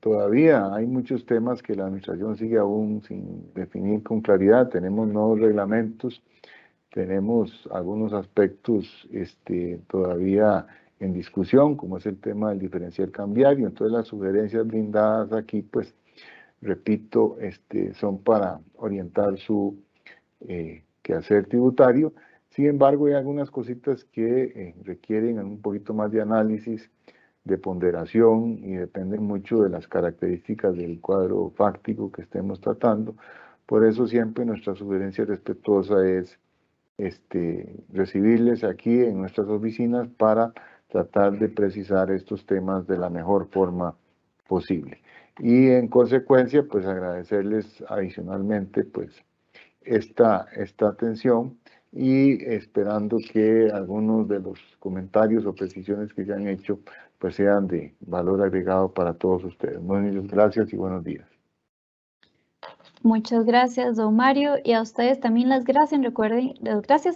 S3: todavía hay muchos temas que la administración sigue aún sin definir con claridad. Tenemos nuevos reglamentos, tenemos algunos aspectos todavía en discusión, como es el tema del diferencial cambiario. Entonces las sugerencias brindadas aquí, pues, repito, son para orientar su quehacer tributario. Sin embargo, hay algunas cositas que requieren un poquito más de análisis, de ponderación, y dependen mucho de las características del cuadro fáctico que estemos tratando, Por eso siempre nuestra sugerencia respetuosa es recibirles aquí en nuestras oficinas para tratar de precisar estos temas de la mejor forma posible. Y en consecuencia, pues agradecerles adicionalmente pues esta atención y esperando que algunos de los comentarios o precisiones que se han hecho pues sean de valor agregado para todos ustedes. Muchas gracias y buenos días.
S1: Muchas gracias, don Mario, y a ustedes también las gracias.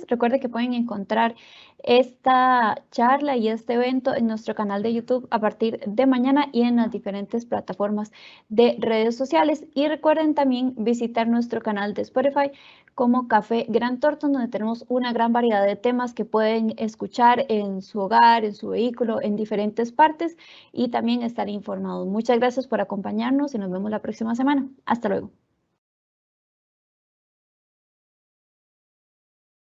S1: Recuerde que pueden encontrar esta charla y este evento en nuestro canal de YouTube a partir de mañana y en las diferentes plataformas de redes sociales. Y recuerden también visitar nuestro canal de Spotify como Café Gran Thornton, donde tenemos una gran variedad de temas que pueden escuchar en su hogar, en su vehículo, en diferentes partes y también estar informados. Muchas gracias por acompañarnos y nos vemos la próxima semana. Hasta luego.